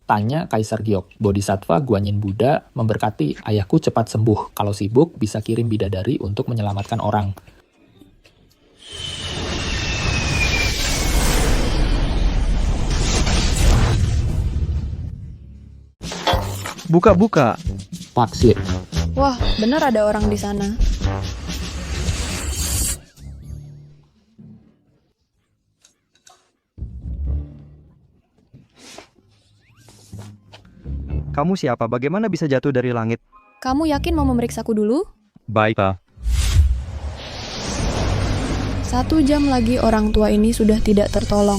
Tanya Kaisar Giok, Bodhisattva Guanyin Buddha memberkati ayahku cepat sembuh. Kalau sibuk, bisa kirim bidadari untuk menyelamatkan orang. Buka-buka. Vaksin. Wah, benar ada orang di sana. Kamu siapa? Bagaimana bisa jatuh dari langit? Kamu yakin mau memeriksaku dulu? Baik, Pak. 1 jam lagi orang tua ini sudah tidak tertolong.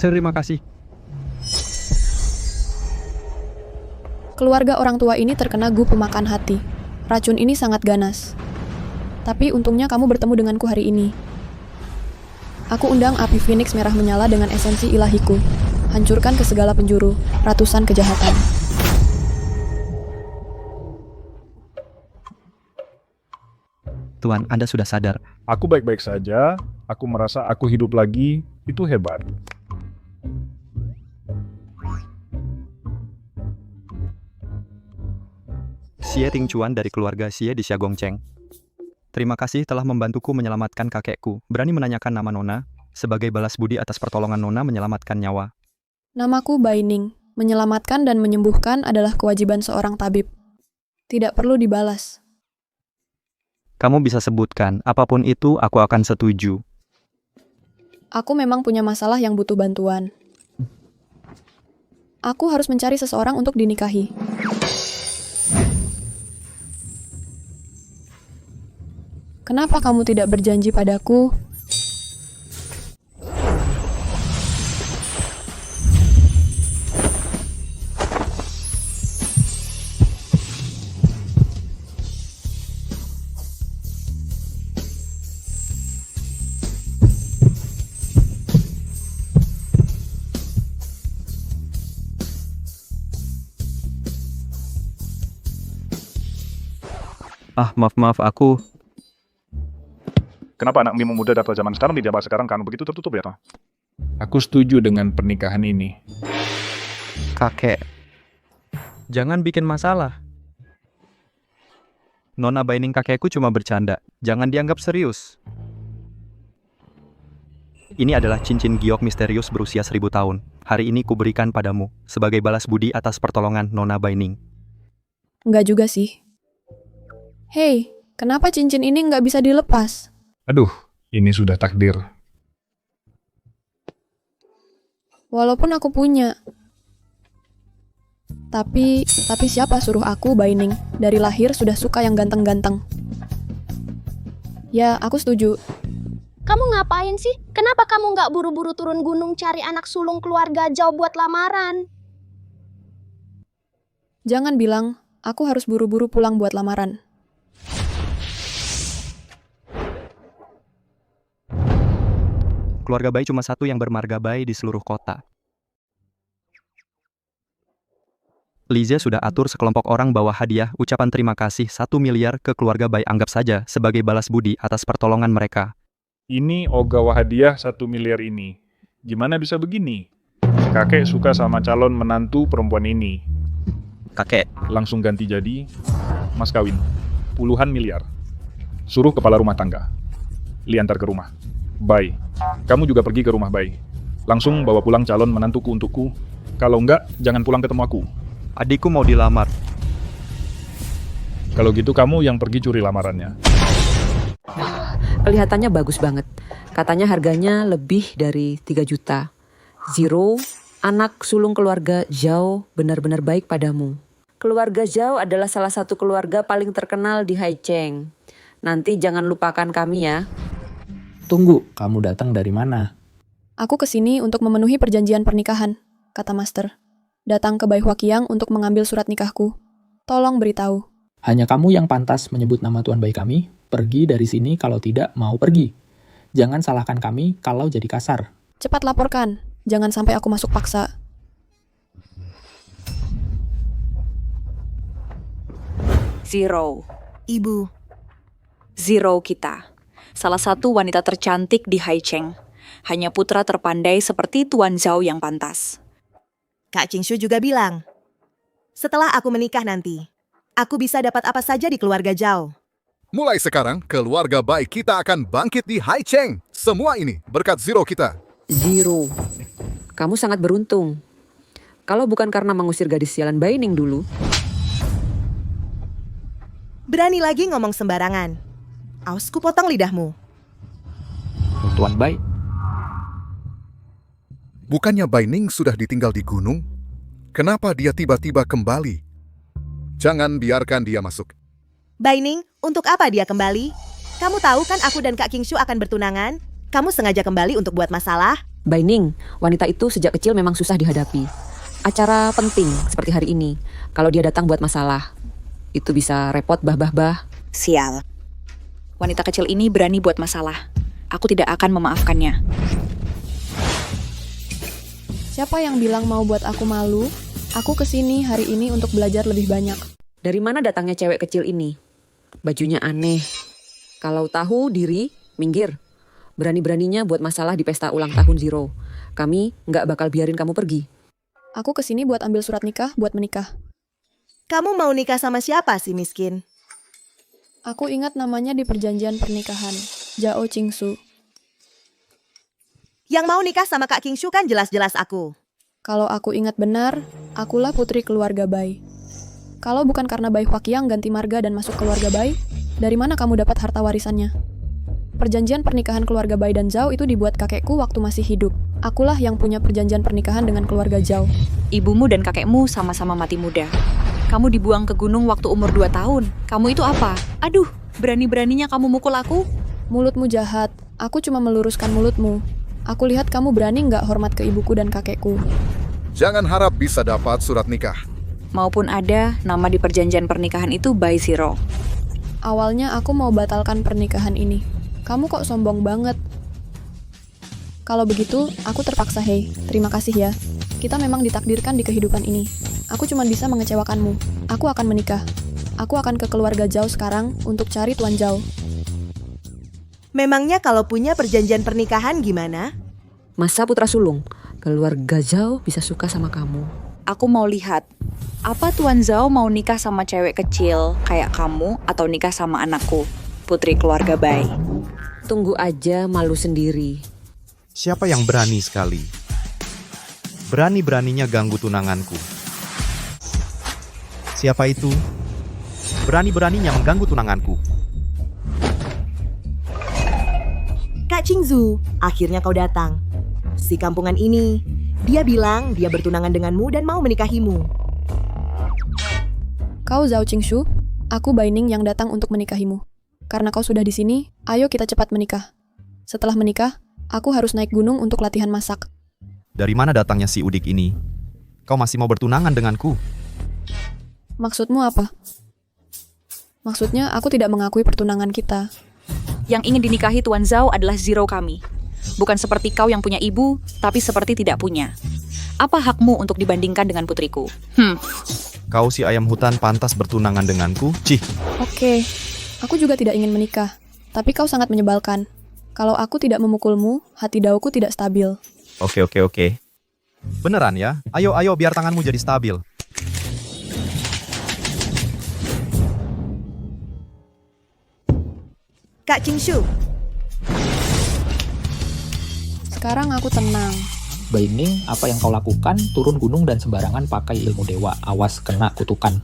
Terima kasih. Keluarga orang tua ini terkena gu pemakan hati. Racun ini sangat ganas. Tapi untungnya kamu bertemu denganku hari ini. Aku undang api Phoenix merah menyala dengan esensi ilahiku. Hancurkan ke segala penjuru, ratusan kejahatan. Tuan, Anda sudah sadar. Aku baik-baik saja, aku merasa aku hidup lagi, itu hebat. Xie Tingchuan dari keluarga Xie di Xiagongcheng. Terima kasih telah membantuku menyelamatkan kakekku. Berani menanyakan nama Nona? Sebagai balas budi atas pertolongan Nona menyelamatkan nyawa. Namaku Baining. Menyelamatkan dan menyembuhkan adalah kewajiban seorang tabib. Tidak perlu dibalas. Kamu bisa sebutkan, apapun itu aku akan setuju. Aku memang punya masalah yang butuh bantuan. Aku harus mencari seseorang untuk dinikahi. Kenapa kamu tidak berjanji padaku? Maaf, aku... Kenapa anak Mimo muda data zaman sekarang di zaman sekarang kan begitu tertutup ya, toh? Aku setuju dengan pernikahan ini. Kakek. Jangan bikin masalah. Nona Baining kakekku cuma bercanda. Jangan dianggap serius. Ini adalah cincin giok misterius berusia 1000 tahun. Hari ini kuberikan padamu sebagai balas budi atas pertolongan Nona Baining. Enggak juga sih. Hei, kenapa cincin ini nggak bisa dilepas? Aduh, ini sudah takdir. Walaupun aku punya. Tapi siapa suruh aku, Baining? Dari lahir sudah suka yang ganteng-ganteng. Ya, aku setuju. Kamu ngapain sih? Kenapa kamu nggak buru-buru turun gunung cari anak sulung keluarga Zhao buat lamaran? Jangan bilang, aku harus buru-buru pulang buat lamaran. Keluarga bayi cuma satu yang bermarga bayi di seluruh kota. Lize sudah atur sekelompok orang bawa hadiah ucapan terima kasih 1 miliar ke keluarga bayi, anggap saja sebagai balas budi atas pertolongan mereka. Ini Ogawa hadiah 1 miliar ini. Gimana bisa begini? Kakek suka sama calon menantu perempuan ini. Kakek, Langsung ganti jadi mas kawin. Puluhan miliar. Suruh kepala rumah tangga. Liantar ke rumah. Bye. Kamu juga pergi ke rumah Bye. Langsung bawa pulang calon menantuku untukku. Kalau enggak, jangan pulang ketemu aku. adikku mau dilamar. Kalau gitu kamu yang pergi curi lamarannya. Kelihatannya bagus banget. Katanya harganya lebih dari 3 juta. Zero, anak sulung keluarga Zhao benar-benar baik padamu. Keluarga Zhao adalah salah satu keluarga paling terkenal di Haicheng. Nanti jangan lupakan kami ya. Tunggu, kamu datang dari mana? Aku kesini untuk memenuhi perjanjian pernikahan, kata Master. Datang ke Bai Huaqiang untuk mengambil surat nikahku. Tolong beritahu. Hanya kamu yang pantas menyebut nama Tuan Bayi kami. Pergi dari sini kalau tidak mau pergi. Jangan salahkan kami kalau jadi kasar. Cepat laporkan. Jangan sampai aku masuk paksa. Zero. Ibu. Zero kita. Salah satu wanita tercantik di Haicheng. Hanya putra terpandai seperti Tuan Zhao yang pantas. Kak Qingshu juga bilang, setelah aku menikah nanti, aku bisa dapat apa saja di keluarga Zhao. Mulai sekarang, keluarga baik kita akan bangkit di Haicheng. Semua ini berkat Zero kita. Zero. Kamu sangat beruntung. Kalau bukan karena mengusir gadis sialan Baining dulu. Berani lagi ngomong sembarangan. Awas ku potong lidahmu. Tuan Bai, Bukannya Baining sudah ditinggal di gunung? Kenapa dia tiba-tiba kembali? Jangan biarkan dia masuk. Baining, untuk apa dia kembali? Kamu tahu kan aku dan Kak Qingshu akan bertunangan? Kamu sengaja kembali untuk buat masalah? Baining, wanita itu sejak kecil memang susah dihadapi. Acara penting seperti hari ini, kalau dia datang buat masalah, itu bisa repot bah. Sial. Wanita kecil ini berani buat masalah. Aku tidak akan memaafkannya. Siapa yang bilang mau buat aku malu? Aku kesini hari ini untuk belajar lebih banyak. Dari mana datangnya cewek kecil ini? Bajunya aneh. Kalau tahu diri, minggir. Berani-beraninya buat masalah di pesta ulang tahun Zero. Kami nggak bakal biarin kamu pergi. Aku kesini buat ambil surat nikah buat menikah. Kamu mau nikah sama siapa sih miskin? Aku ingat namanya di perjanjian pernikahan, Zhao Qingshu. Yang mau nikah sama Kak Qingshu kan jelas-jelas aku. Kalau aku ingat benar, akulah putri keluarga Bai. Kalau bukan karena Bai Huaqiang ganti marga dan masuk keluarga Bai, dari mana kamu dapat harta warisannya? Perjanjian pernikahan keluarga Bai dan Zhao itu dibuat kakekku waktu masih hidup. Akulah yang punya perjanjian pernikahan dengan keluarga Zhao. Ibumu dan kakekmu sama-sama mati muda. Kamu dibuang ke gunung waktu umur 2 tahun. Kamu itu apa? Aduh, berani-beraninya kamu mukul aku? Mulutmu jahat, aku cuma meluruskan mulutmu. Aku lihat kamu berani nggak hormat ke ibuku dan kakekku. Jangan harap bisa dapat surat nikah. Maupun ada, nama di perjanjian pernikahan itu Bai Zero. Awalnya aku mau batalkan pernikahan ini. Kamu kok sombong banget. Kalau begitu, aku terpaksa hei. Terima kasih ya. Kita memang ditakdirkan di kehidupan ini. Aku cuma bisa mengecewakanmu. Aku akan menikah. Aku akan ke keluarga Zhao sekarang untuk cari Tuan Zhao. Memangnya kalau punya perjanjian pernikahan gimana? Masa putra sulung, keluarga Zhao bisa suka sama kamu. Aku mau lihat, apa Tuan Zhao mau nikah sama cewek kecil kayak kamu atau nikah sama anakku, putri keluarga Bai? Tunggu aja malu sendiri. Siapa yang berani sekali? Berani-beraninya ganggu tunanganku. Siapa itu? Berani-beraninya mengganggu tunanganku. Kak Qingshu, akhirnya kau datang. Si kampungan ini, dia bilang dia bertunangan denganmu dan mau menikahimu. Kau Zhao Qingshu, aku Baining yang datang untuk menikahimu. Karena kau sudah di sini, ayo kita cepat menikah. Setelah menikah, aku harus naik gunung untuk latihan masak. Dari mana datangnya si udik ini? Kau masih mau bertunangan denganku? Maksudmu apa? Maksudnya aku tidak mengakui pertunangan kita. Yang ingin dinikahi Tuan Zhao adalah Zero kami. Bukan seperti kau yang punya ibu, tapi seperti tidak punya. Apa hakmu untuk dibandingkan dengan putriku? Kau si ayam hutan pantas bertunangan denganku? Cih. Oke, aku juga tidak ingin menikah. Tapi kau sangat menyebalkan. Kalau aku tidak memukulmu, hati dauku tidak stabil. Oke. Beneran ya? Ayo biar tanganmu jadi stabil. Kak Qingshu, Sekarang aku tenang. Baining, apa yang kau lakukan? Turun gunung dan sembarangan pakai ilmu dewa. Awas kena kutukan.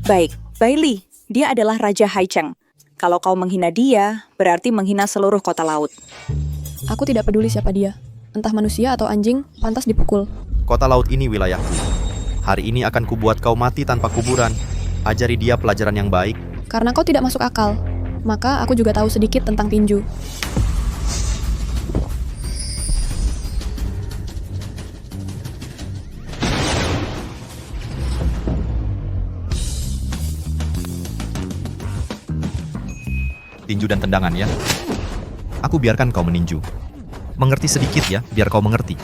Baik, Bai Li, dia adalah Raja Haicheng. Kalau kau menghina dia, berarti menghina seluruh kota laut. Aku tidak peduli siapa dia. Entah manusia atau anjing, pantas dipukul. Kota laut ini wilayahku. Hari ini akan kubuat kau mati tanpa kuburan. Ajari dia pelajaran yang baik. Karena kau tidak masuk akal, maka aku juga tahu sedikit tentang tinju. Tinju dan tendangan ya. Aku biarkan kau meninju. Mengerti sedikit ya, biar kau mengerti.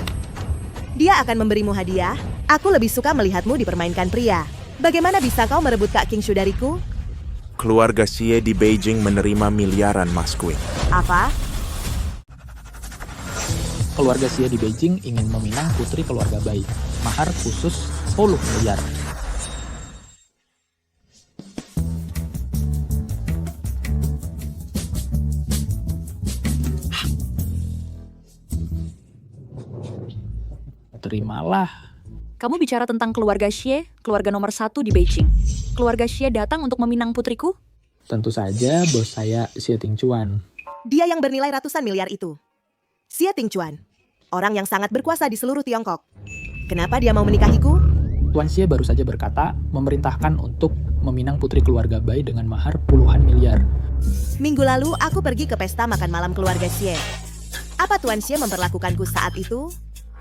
dia akan memberimu hadiah. Aku lebih suka melihatmu dipermainkan pria. Bagaimana bisa kau merebut Kak Qingshu dariku? Keluarga Xie di Beijing menerima miliaran Mas Queen. Apa? keluarga Xie di Beijing ingin meminang putri keluarga Bai. Mahar khusus 10 miliar. Terimalah. Kamu bicara tentang keluarga Xie, keluarga nomor 1 di Beijing. Keluarga Xie datang untuk meminang putriku? Tentu saja bos saya Xie Tingchuan. Dia yang bernilai ratusan miliar itu. Xie Tingchuan, orang yang sangat berkuasa di seluruh Tiongkok. Kenapa dia mau menikahiku? Tuan Xie baru saja berkata memerintahkan untuk meminang putri keluarga Bai dengan mahar puluhan miliar. Minggu lalu aku pergi ke pesta makan malam keluarga Xie. Apa Tuan Xie memperlakukanku saat itu?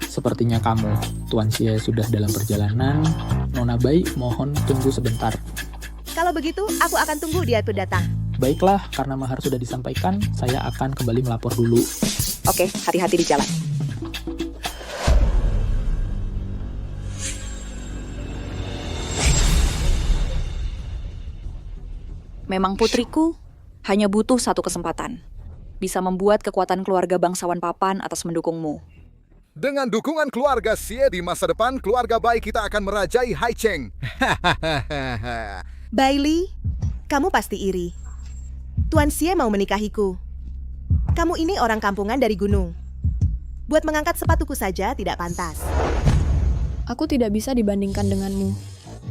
Sepertinya kamu, Tuan Xie sudah dalam perjalanan. Nona Bai, mohon tunggu sebentar. Kalau begitu, aku akan tunggu dia itu datang. Baiklah, karena mahar sudah disampaikan, saya akan kembali melapor dulu. Oke, hati-hati di jalan. Memang putriku hanya butuh satu kesempatan. Bisa membuat kekuatan keluarga bangsawan papan atas mendukungmu. Dengan dukungan keluarga Xie di masa depan, keluarga Bai kita akan merajai Haicheng. Bailey, kamu pasti iri. Tuan Xie mau menikahiku. Kamu ini orang kampungan dari gunung. Buat mengangkat sepatuku saja tidak pantas. Aku tidak bisa dibandingkan denganmu.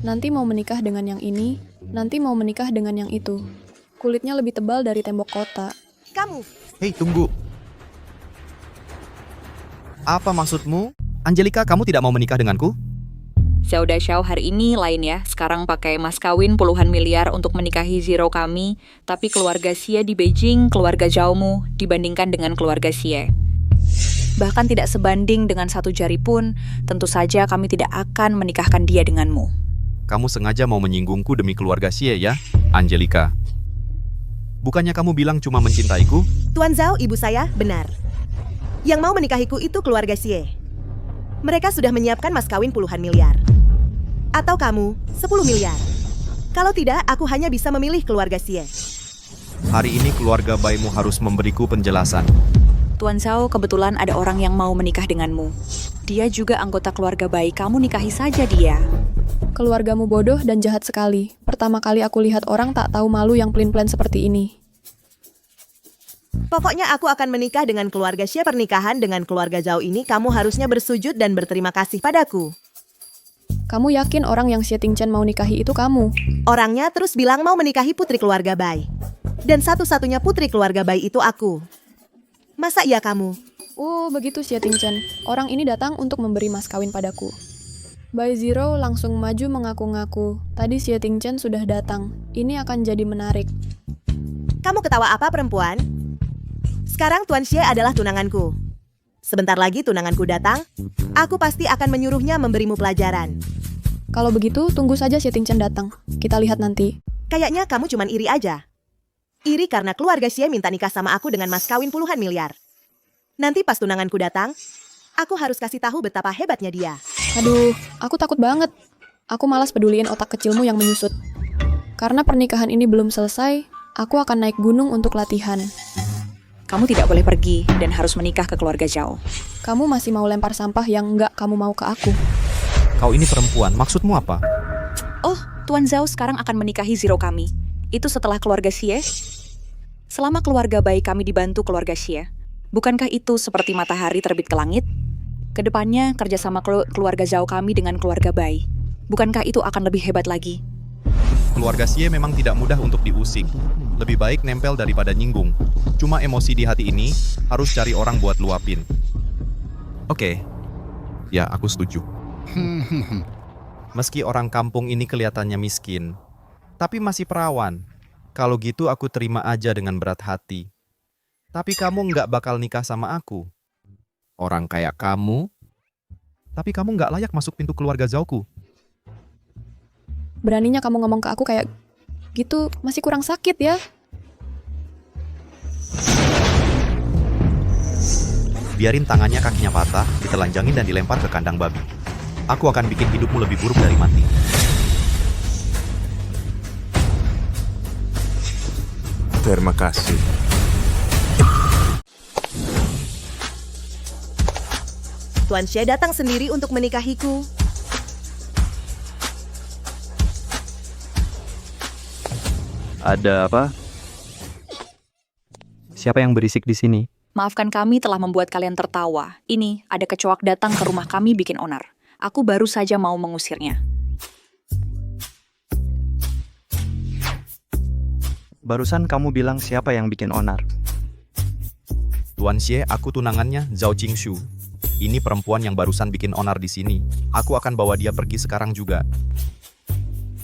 Nanti mau menikah dengan yang ini, nanti mau menikah dengan yang itu. Kulitnya lebih tebal dari tembok kota. Kamu. Hei, tunggu. Apa maksudmu? Angelika, kamu tidak mau menikah denganku? Xiao Dashao hari ini lain ya. Sekarang pakai mas kawin puluhan miliar untuk menikahi Zhao kami. Tapi keluarga Xie di Beijing, keluarga Zhaomu dibandingkan dengan keluarga Xie. Bahkan tidak sebanding dengan satu jari pun, tentu saja kami tidak akan menikahkan dia denganmu. Kamu sengaja mau menyinggungku demi keluarga Xie ya, Angelika? Bukannya kamu bilang cuma mencintaiku? Tuan Zhao, ibu saya, benar. Yang mau menikahiku itu keluarga Xie. Mereka sudah menyiapkan mas kawin puluhan miliar. Atau kamu, 10 miliar. Kalau tidak, aku hanya bisa memilih keluarga Xie. Hari ini keluarga Baimu harus memberiku penjelasan. Tuan Zhao, kebetulan ada orang yang mau menikah denganmu. Dia juga anggota keluarga Bai, kamu nikahi saja dia. Keluargamu bodoh dan jahat sekali. Pertama kali aku lihat orang tak tahu malu yang pelin-pelan seperti ini. Pokoknya aku akan menikah dengan keluarga Xie. Pernikahan dengan keluarga Zhao ini kamu harusnya bersujud dan berterima kasih padaku. Kamu yakin orang yang Xie Tingchen mau nikahi itu kamu? Orangnya terus bilang mau menikahi putri keluarga Bai. Dan satu-satunya putri keluarga Bai itu aku. Masa iya kamu? Oh, begitu Xie Tingchen. Orang ini datang untuk memberi mas kawin padaku. Bai Zhao langsung maju mengaku-ngaku. Tadi Xie Tingchen sudah datang. Ini akan jadi menarik. Kamu ketawa apa, perempuan? Sekarang Tuan Xie adalah tunanganku. Sebentar lagi tunanganku datang, aku pasti akan menyuruhnya memberimu pelajaran. Kalau begitu, tunggu saja Xie Tingchen datang. Kita lihat nanti. Kayaknya kamu cuman iri aja. Iri karena keluarga Xie minta nikah sama aku dengan mas kawin puluhan miliar. Nanti pas tunanganku datang, aku harus kasih tahu betapa hebatnya dia. Aduh, aku takut banget. Aku malas peduliin otak kecilmu yang menyusut. Karena pernikahan ini belum selesai, aku akan naik gunung untuk latihan. Kamu tidak boleh pergi dan harus menikah ke keluarga Zhao. Kamu masih mau lempar sampah yang nggak kamu mau ke aku. Kau ini perempuan, maksudmu apa? Oh, Tuan Zhao sekarang akan menikahi Zhao kami. Itu setelah keluarga Xie? Selama keluarga Bai kami dibantu keluarga Xie, bukankah itu seperti matahari terbit ke langit? Kedepannya kerjasama keluarga Zhao kami dengan keluarga Bai. Bukankah itu akan lebih hebat lagi? Keluarga Xie memang tidak mudah untuk diusik. Lebih baik nempel daripada nyinggung. Cuma emosi di hati ini harus cari orang buat luapin. Oke. Ya, aku setuju. Meski orang kampung ini kelihatannya miskin, tapi masih perawan. Kalau gitu aku terima aja dengan berat hati. Tapi kamu nggak bakal nikah sama aku. Orang kayak kamu. Tapi kamu nggak layak masuk pintu keluarga Zhaoku. Beraninya kamu ngomong ke aku kayak gitu, masih kurang sakit ya? Biarin tangannya kakinya patah, ditelanjangin dan dilempar ke kandang babi. Aku akan bikin hidupmu lebih buruk dari mati. Terima kasih. Tuan Xie datang sendiri untuk menikahiku. Ada apa? Siapa yang berisik di sini? Maafkan kami telah membuat kalian tertawa. Ini, ada kecoak datang ke rumah kami bikin onar. Aku baru saja mau mengusirnya. Barusan kamu bilang siapa yang bikin onar? Tuan Xie, aku tunangannya Zhao Jingshu. Ini perempuan yang barusan bikin onar di sini. Aku akan bawa dia pergi sekarang juga.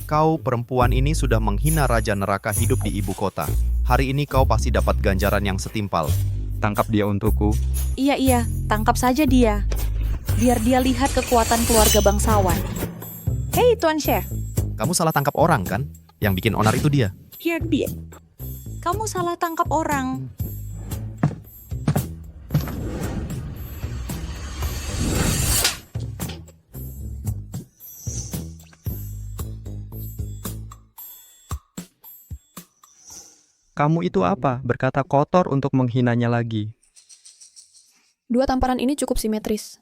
Kau perempuan ini sudah menghina Raja Neraka hidup di ibu kota. Hari ini kau pasti dapat ganjaran yang setimpal. Tangkap dia untukku. Iya, tangkap saja dia. Biar dia lihat kekuatan keluarga bangsawan. Hei, Tuan Chef. Kamu salah tangkap orang kan? Yang bikin onar itu dia. Biar dia. Kamu salah tangkap orang. Kamu itu apa? Berkata kotor untuk menghinanya lagi. Dua tamparan ini cukup simetris.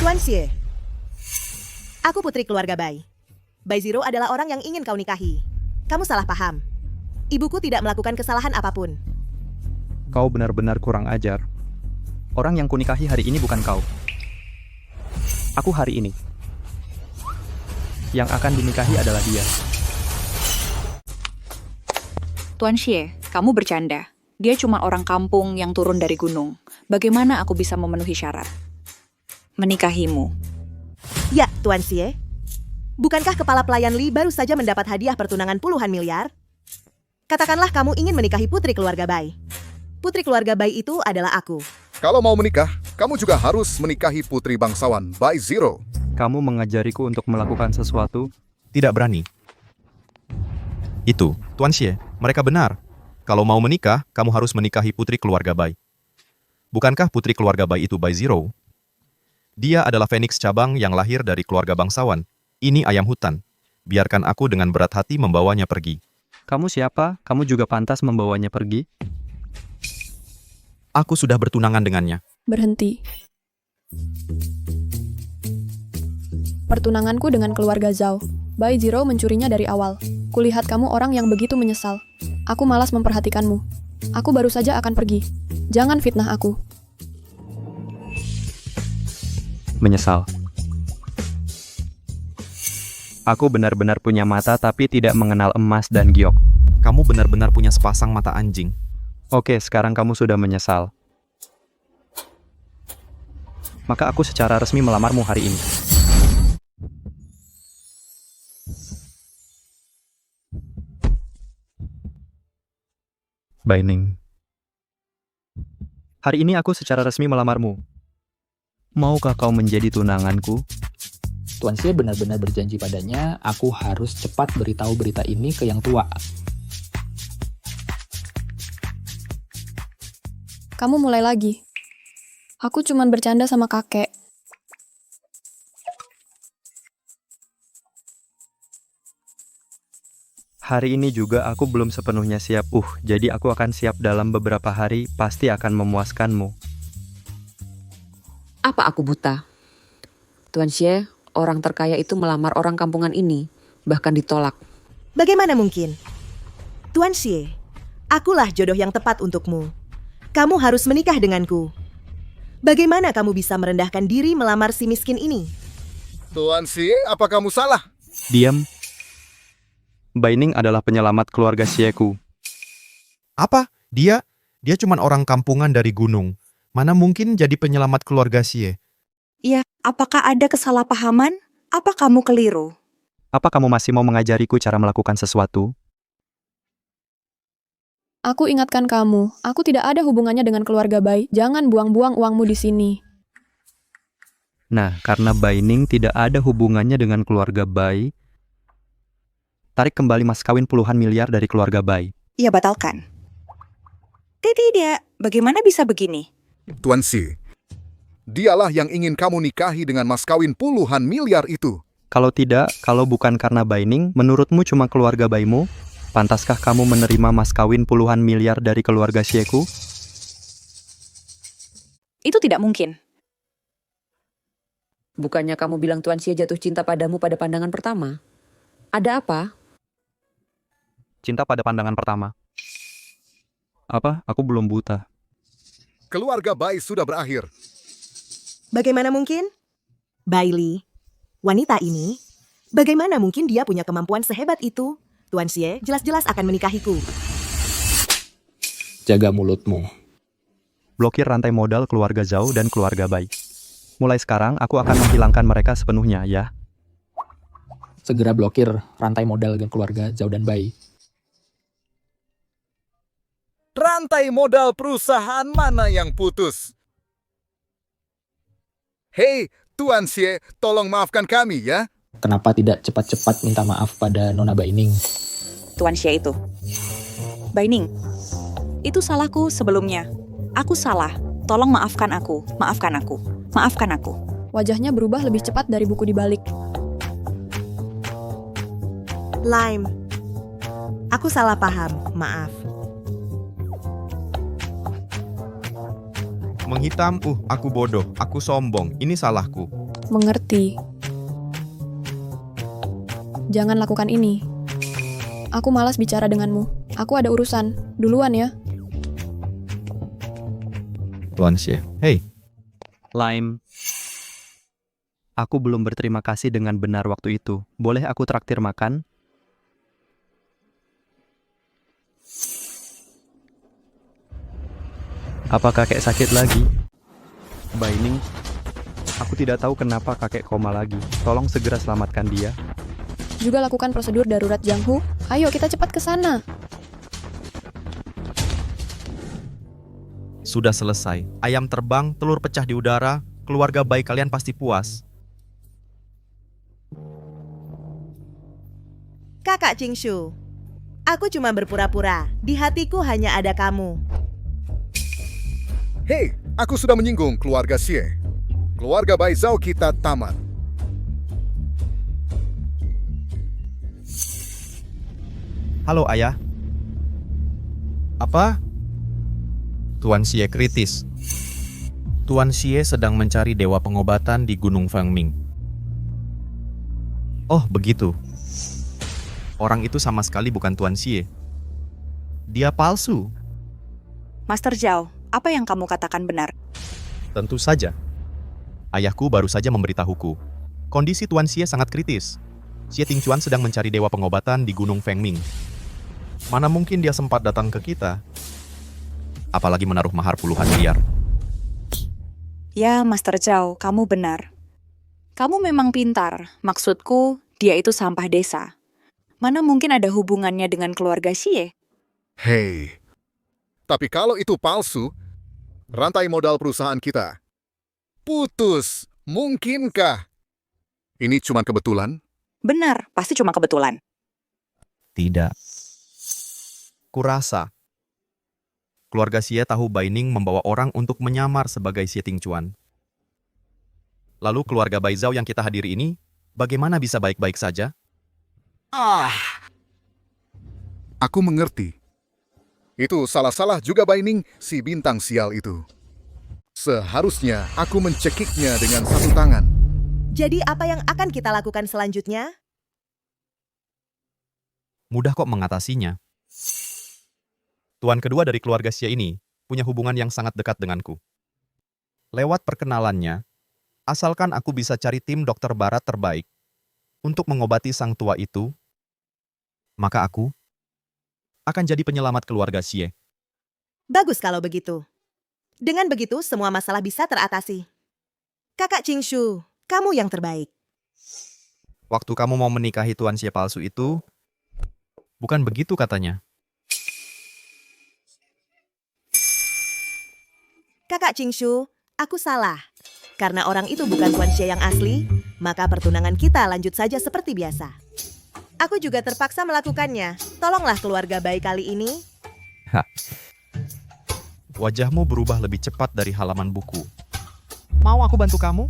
Tuan Xie, aku putri keluarga Bai. Bai Zero adalah orang yang ingin kau nikahi. Kamu salah paham. Ibuku tidak melakukan kesalahan apapun. Kau benar-benar kurang ajar. Orang yang kunikahi hari ini bukan kau. Aku hari ini. Yang akan dinikahi adalah dia. Tuan Xie, kamu bercanda. Dia cuma orang kampung yang turun dari gunung. Bagaimana aku bisa memenuhi syarat? Menikahimu. Ya, Tuan Xie. Bukankah kepala pelayan Li baru saja mendapat hadiah pertunangan puluhan miliar? Katakanlah kamu ingin menikahi putri keluarga Bai. Putri keluarga Bai itu adalah aku. Kalau mau menikah, kamu juga harus menikahi putri bangsawan Bai Zero. Kamu mengajariku untuk melakukan sesuatu? Tidak berani. Itu, Tuan Xie, mereka benar. Kalau mau menikah, kamu harus menikahi putri keluarga Bai. Bukankah putri keluarga Bai itu Bai Zero? Dia adalah Phoenix cabang yang lahir dari keluarga bangsawan. Ini ayam hutan. Biarkan aku dengan berat hati membawanya pergi. Kamu siapa? Kamu juga pantas membawanya pergi? Aku sudah bertunangan dengannya. Berhenti. Pertunanganku dengan keluarga Zhao. Bai Zero mencurinya dari awal. Kulihat kamu orang yang begitu menyesal. Aku malas memperhatikanmu. Aku baru saja akan pergi. Jangan fitnah aku. Menyesal. Aku benar-benar punya mata tapi tidak mengenal emas dan giok. Kamu benar-benar punya sepasang mata anjing. Oke, sekarang kamu sudah menyesal. Maka aku secara resmi melamarmu hari ini. Baining. Hari ini aku secara resmi melamarmu. Maukah kau menjadi tunanganku? Tuan Xie benar-benar berjanji padanya, aku harus cepat beritahu berita ini ke yang tua. Kamu mulai lagi. Aku cuman bercanda sama kakek. Hari ini juga aku belum sepenuhnya siap. Jadi aku akan siap dalam beberapa hari, pasti akan memuaskanmu. Apa aku buta? Tuan Xie, orang terkaya itu melamar orang kampungan ini, bahkan ditolak. Bagaimana mungkin? Tuan Xie, akulah jodoh yang tepat untukmu. Kamu harus menikah denganku. Bagaimana kamu bisa merendahkan diri melamar si miskin ini? Tuan Xie, apa kamu salah? Diam. Baining adalah penyelamat keluarga Xieku. Apa? Dia cuma orang kampungan dari gunung. Mana mungkin jadi penyelamat keluarga Xie? Ya, apakah ada kesalahpahaman? Apa kamu keliru? Apa kamu masih mau mengajariku cara melakukan sesuatu? Aku ingatkan kamu, aku tidak ada hubungannya dengan keluarga Bai. Jangan buang-buang uangmu di sini. Nah, karena Baining tidak ada hubungannya dengan keluarga Bai, tarik kembali mas kawin puluhan miliar dari keluarga Bai. Ia batalkan. Tidak, bagaimana bisa begini? Tuan Xie, dialah yang ingin kamu nikahi dengan mas kawin puluhan miliar itu. Kalau tidak, kalau bukan karena Baining, menurutmu cuma keluarga Baimu? Pantaskah kamu menerima mas kawin puluhan miliar dari keluarga Xieku? Itu tidak mungkin. Bukannya kamu bilang Tuan Xie jatuh cinta padamu pada pandangan pertama? Ada apa? Cinta pada pandangan pertama. Apa? Aku belum buta. Keluarga Bai sudah berakhir. Bagaimana mungkin? Bailey, wanita ini, bagaimana mungkin dia punya kemampuan sehebat itu? Tuan Xie jelas-jelas akan menikahiku. Jaga mulutmu. Blokir rantai modal keluarga Zhao dan keluarga Bai. Mulai sekarang aku akan menghilangkan mereka sepenuhnya, ya. Segera blokir rantai modal dengan keluarga Zhao dan Bai. Rantai modal perusahaan mana yang putus? Hei, Tuan Xie, tolong maafkan kami ya. Kenapa tidak cepat-cepat minta maaf pada Nona Baining? Tuan Xie itu. Baining, itu salahku sebelumnya. Aku salah. Tolong maafkan aku. Maafkan aku. Maafkan aku. Wajahnya berubah lebih cepat dari buku di balik. Lime, aku salah paham. Maaf. Menghitam, aku bodoh, aku sombong, ini salahku. Mengerti. Jangan lakukan ini. Aku malas bicara denganmu. Aku ada urusan. Duluan ya. Tuan Xie, hei. Lime. Aku belum berterima kasih dengan benar waktu itu. Boleh aku traktir makan? Apa kakek sakit lagi? Baining, aku tidak tahu kenapa kakek koma lagi. Tolong segera selamatkan dia. Juga lakukan prosedur darurat Jianghu. Ayo kita cepat ke sana. Sudah selesai. Ayam terbang, telur pecah di udara, keluarga baik kalian pasti puas. Kakak Qingshu, aku cuma berpura-pura. Di hatiku hanya ada kamu. Hei, aku sudah menyinggung keluarga Xie. Keluarga Bai Zhao kita tamat. Halo ayah. Apa? Tuan Xie kritis. Tuan Xie sedang mencari dewa pengobatan di Gunung Fangming. Oh, begitu. Orang itu sama sekali bukan Tuan Xie. Dia palsu. Master Zhao, apa yang kamu katakan benar? Tentu saja. Ayahku baru saja memberitahuku. Kondisi Tuan Xie sangat kritis. Xie Tingchuan sedang mencari dewa pengobatan di Gunung Fangming. Mana mungkin dia sempat datang ke kita? Apalagi menaruh mahar puluhan miliar. Ya, Master Zhao, kamu benar. Kamu memang pintar. Maksudku, dia itu sampah desa. Mana mungkin ada hubungannya dengan keluarga Xie? Hei, tapi kalau itu palsu, rantai modal perusahaan kita putus. Mungkinkah? Ini cuma kebetulan? Benar, pasti cuma kebetulan. Tidak. Kurasa. Keluarga Xie tahu Baining membawa orang untuk menyamar sebagai Xie Tingchuan. Lalu keluarga Bai Zhao yang kita hadiri ini, bagaimana bisa baik-baik saja? Aku mengerti. Itu salah-salah juga Baining, si bintang sial itu. Seharusnya aku mencekiknya dengan satu tangan. Jadi apa yang akan kita lakukan selanjutnya? Mudah kok mengatasinya. Tuan kedua dari keluarga Xie ini punya hubungan yang sangat dekat denganku. Lewat perkenalannya, asalkan aku bisa cari tim dokter barat terbaik untuk mengobati sang tua itu, maka aku akan jadi penyelamat keluarga Xie. Bagus kalau begitu. Dengan begitu, semua masalah bisa teratasi. Kakak Qingshu, kamu yang terbaik. Waktu kamu mau menikahi Tuan Xie palsu itu, bukan begitu katanya. Kakak Qingshu, aku salah. Karena orang itu bukan Tuan Xie yang asli, maka pertunangan kita lanjut saja seperti biasa. Aku juga terpaksa melakukannya. Tolonglah keluarga baik kali ini. Wajahmu berubah lebih cepat dari halaman buku. Mau aku bantu kamu?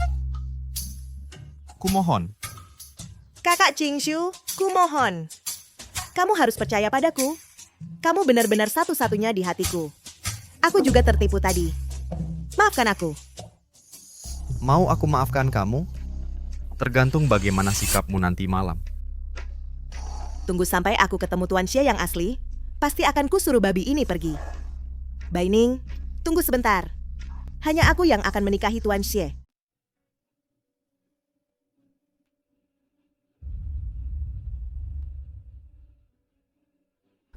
Kumohon. Kakak Qingshu, kumohon. Kamu harus percaya padaku. Kamu benar-benar satu-satunya di hatiku. Aku juga tertipu tadi. Maafkan aku. Mau aku maafkan kamu? Tergantung bagaimana sikapmu nanti malam. Tunggu sampai aku ketemu Tuan Xie yang asli. Pasti akan kusuruh babi ini pergi. Baining, tunggu sebentar. Hanya aku yang akan menikahi Tuan Xie.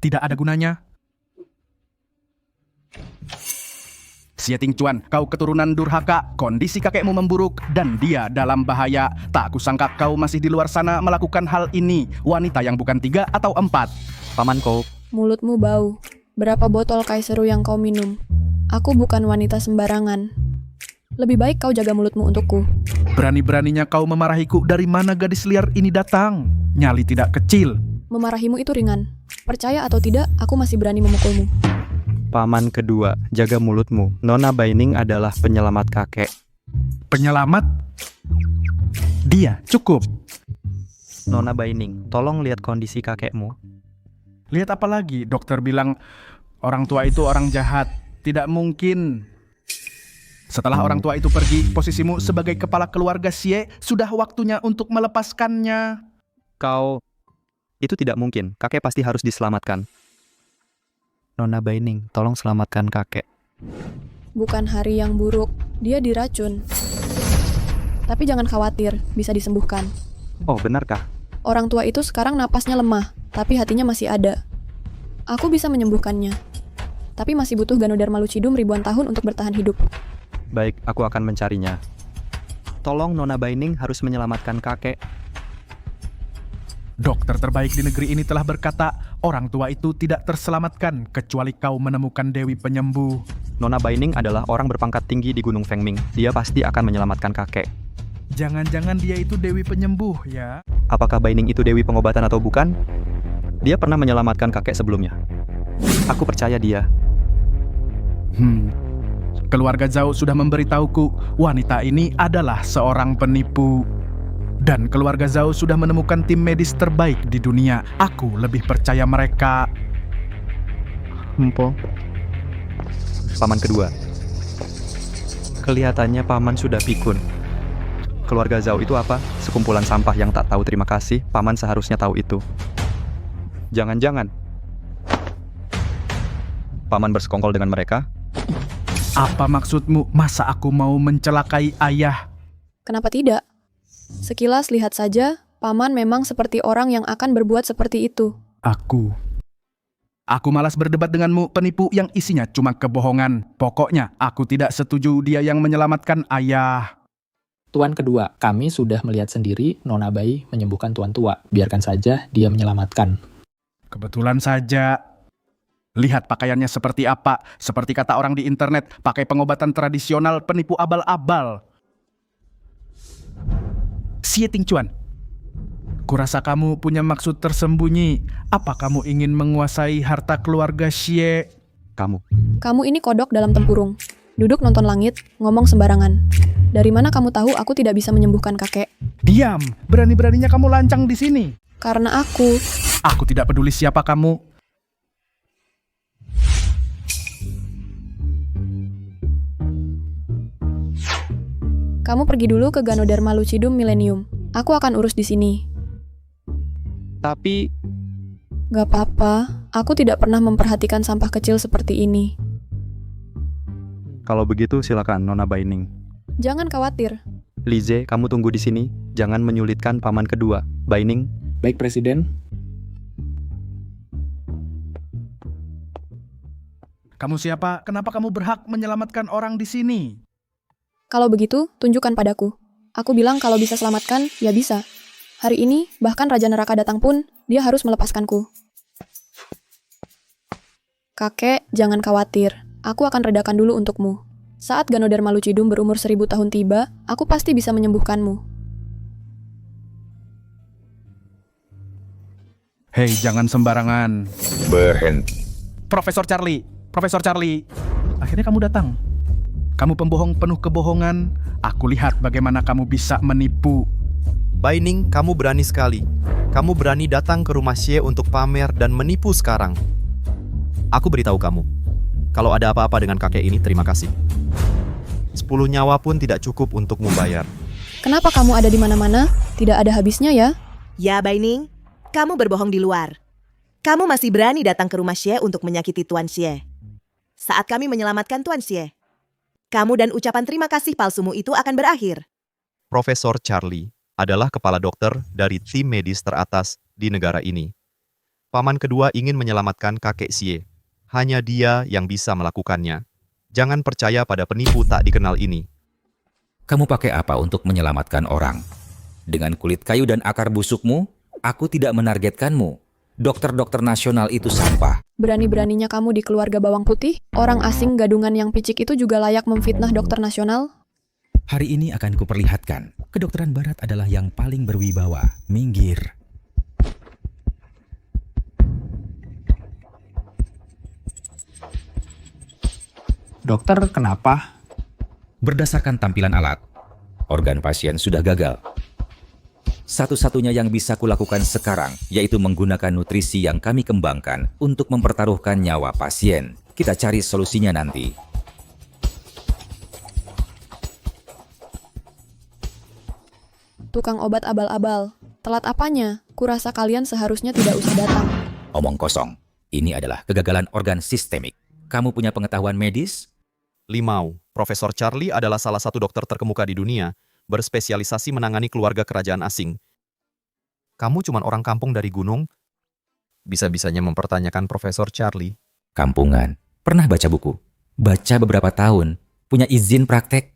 Tidak ada gunanya. Xie Tingcuan, kau keturunan durhaka, kondisi kakekmu memburuk, dan dia dalam bahaya. Tak kusangka kau masih di luar sana melakukan hal ini. Wanita yang bukan 3 atau 4. Pamanku. Mulutmu bau. Berapa botol kaiseru yang kau minum? Aku bukan wanita sembarangan. Lebih baik kau jaga mulutmu untukku. Berani-beraninya kau memarahiku. Dari mana gadis liar ini datang? Nyali tidak kecil. Memarahimu itu ringan. Percaya atau tidak, aku masih berani memukulmu. Paman kedua, jaga mulutmu. Nona Baining adalah penyelamat kakek. Penyelamat? Dia, cukup. Nona Baining, tolong lihat kondisi kakekmu. Lihat apa lagi? Dokter bilang orang tua itu orang jahat. Tidak mungkin. Setelah orang tua itu pergi, posisimu sebagai kepala keluarga Xie sudah waktunya untuk melepaskannya. Itu tidak mungkin. Kakek pasti harus diselamatkan. Nona Baining, tolong selamatkan kakek. Bukan hari yang buruk. Dia diracun. Tapi jangan khawatir, bisa disembuhkan. Oh, benarkah? Orang tua itu sekarang napasnya lemah, tapi hatinya masih ada. Aku bisa menyembuhkannya. Tapi masih butuh Ganodharma Lucidum ribuan tahun untuk bertahan hidup. Baik, aku akan mencarinya. Tolong Nona Baining harus menyelamatkan kakek. Dokter terbaik di negeri ini telah berkata, orang tua itu tidak terselamatkan kecuali kau menemukan Dewi Penyembuh. Nona Baining adalah orang berpangkat tinggi di Gunung Fengming. Dia pasti akan menyelamatkan kakek. Jangan-jangan dia itu Dewi Penyembuh, ya? Apakah Baining itu Dewi Pengobatan atau bukan? Dia pernah menyelamatkan kakek sebelumnya. Aku percaya dia. Keluarga Zhao sudah memberitahuku, wanita ini adalah seorang penipu. Dan keluarga Zhao sudah menemukan tim medis terbaik di dunia. Aku lebih percaya mereka. Paman kedua. Kelihatannya paman sudah pikun. Keluarga Zhao itu apa? Sekumpulan sampah yang tak tahu terima kasih. Paman seharusnya tahu itu. Jangan-jangan paman bersekongkol dengan mereka? Apa maksudmu? Masa aku mau mencelakai ayah? Kenapa tidak? Sekilas lihat saja, paman memang seperti orang yang akan berbuat seperti itu. Aku malas berdebat denganmu, penipu yang isinya cuma kebohongan. Pokoknya, aku tidak setuju dia yang menyelamatkan ayah. Tuan kedua, kami sudah melihat sendiri Nona Bai menyembuhkan tuan tua. Biarkan saja dia menyelamatkan. Kebetulan saja. Lihat pakaiannya seperti apa. Seperti kata orang di internet, pakai pengobatan tradisional penipu abal-abal. Xie Tingcuan, kurasa kamu punya maksud tersembunyi. Apa kamu ingin menguasai harta keluarga Xie? Kamu ini kodok dalam tempurung. Duduk nonton langit, ngomong sembarangan. Dari mana kamu tahu aku tidak bisa menyembuhkan kakek? Diam, berani-beraninya kamu lancang di sini. Karena aku tidak peduli siapa kamu. Kamu pergi dulu ke Ganodharma Lucidum Millennium. Aku akan urus di sini. Tapi... Gak apa-apa, aku tidak pernah memperhatikan sampah kecil seperti ini. Kalau begitu silakan Nona Baining. Jangan khawatir. Lize, kamu tunggu di sini. Jangan menyulitkan paman kedua. Baining. Baik, Presiden. Kamu siapa? Kenapa kamu berhak menyelamatkan orang di sini? Kalau begitu, tunjukkan padaku. Aku bilang kalau bisa selamatkan, ya bisa. Hari ini, bahkan Raja Neraka datang pun, dia harus melepaskanku. Kakek, jangan khawatir. Aku akan redakan dulu untukmu. Saat Ganodharma Lucidum berumur 1000 tahun tiba, aku pasti bisa menyembuhkanmu. Hei, jangan sembarangan. Berhenti. Profesor Charlie. Akhirnya kamu datang. Kamu pembohong penuh kebohongan. Aku lihat bagaimana kamu bisa menipu. Baining, kamu berani sekali. Kamu berani datang ke rumah Xie untuk pamer dan menipu sekarang. Aku beritahu kamu, kalau ada apa-apa dengan kakek ini, terima kasih. 10 nyawa pun tidak cukup untuk membayar. Kenapa kamu ada di mana-mana? Tidak ada habisnya ya? Ya, Baining, kamu berbohong di luar. Kamu masih berani datang ke rumah Xie untuk menyakiti Tuan Xie. Saat kami menyelamatkan Tuan Xie, kamu dan ucapan terima kasih palsumu itu akan berakhir. Profesor Charlie adalah kepala dokter dari tim medis teratas di negara ini. Paman kedua ingin menyelamatkan kakek Xie. Hanya dia yang bisa melakukannya. Jangan percaya pada penipu tak dikenal ini. Kamu pakai apa untuk menyelamatkan orang? Dengan kulit kayu dan akar busukmu, aku tidak menargetkanmu. Dokter-dokter nasional itu sampah. Berani-beraninya kamu di keluarga bawang putih? Orang asing gadungan yang picik itu juga layak memfitnah dokter nasional? Hari ini akan kuperlihatkan, kedokteran barat adalah yang paling berwibawa. Minggir. Dokter, kenapa? Berdasarkan tampilan alat, organ pasien sudah gagal. Satu-satunya yang bisa kulakukan sekarang, yaitu menggunakan nutrisi yang kami kembangkan untuk mempertaruhkan nyawa pasien. Kita cari solusinya nanti. Tukang obat abal-abal. Telat apanya? Kurasa kalian seharusnya tidak usah datang. Omong kosong. Ini adalah kegagalan organ sistemik. Kamu punya pengetahuan medis? Limau, Profesor Charlie adalah salah satu dokter terkemuka di dunia, berspesialisasi menangani keluarga kerajaan asing. Kamu cuma orang kampung dari gunung? Bisa-bisanya mempertanyakan Profesor Charlie. Kampungan. Pernah baca buku? Baca beberapa tahun. Punya izin praktek?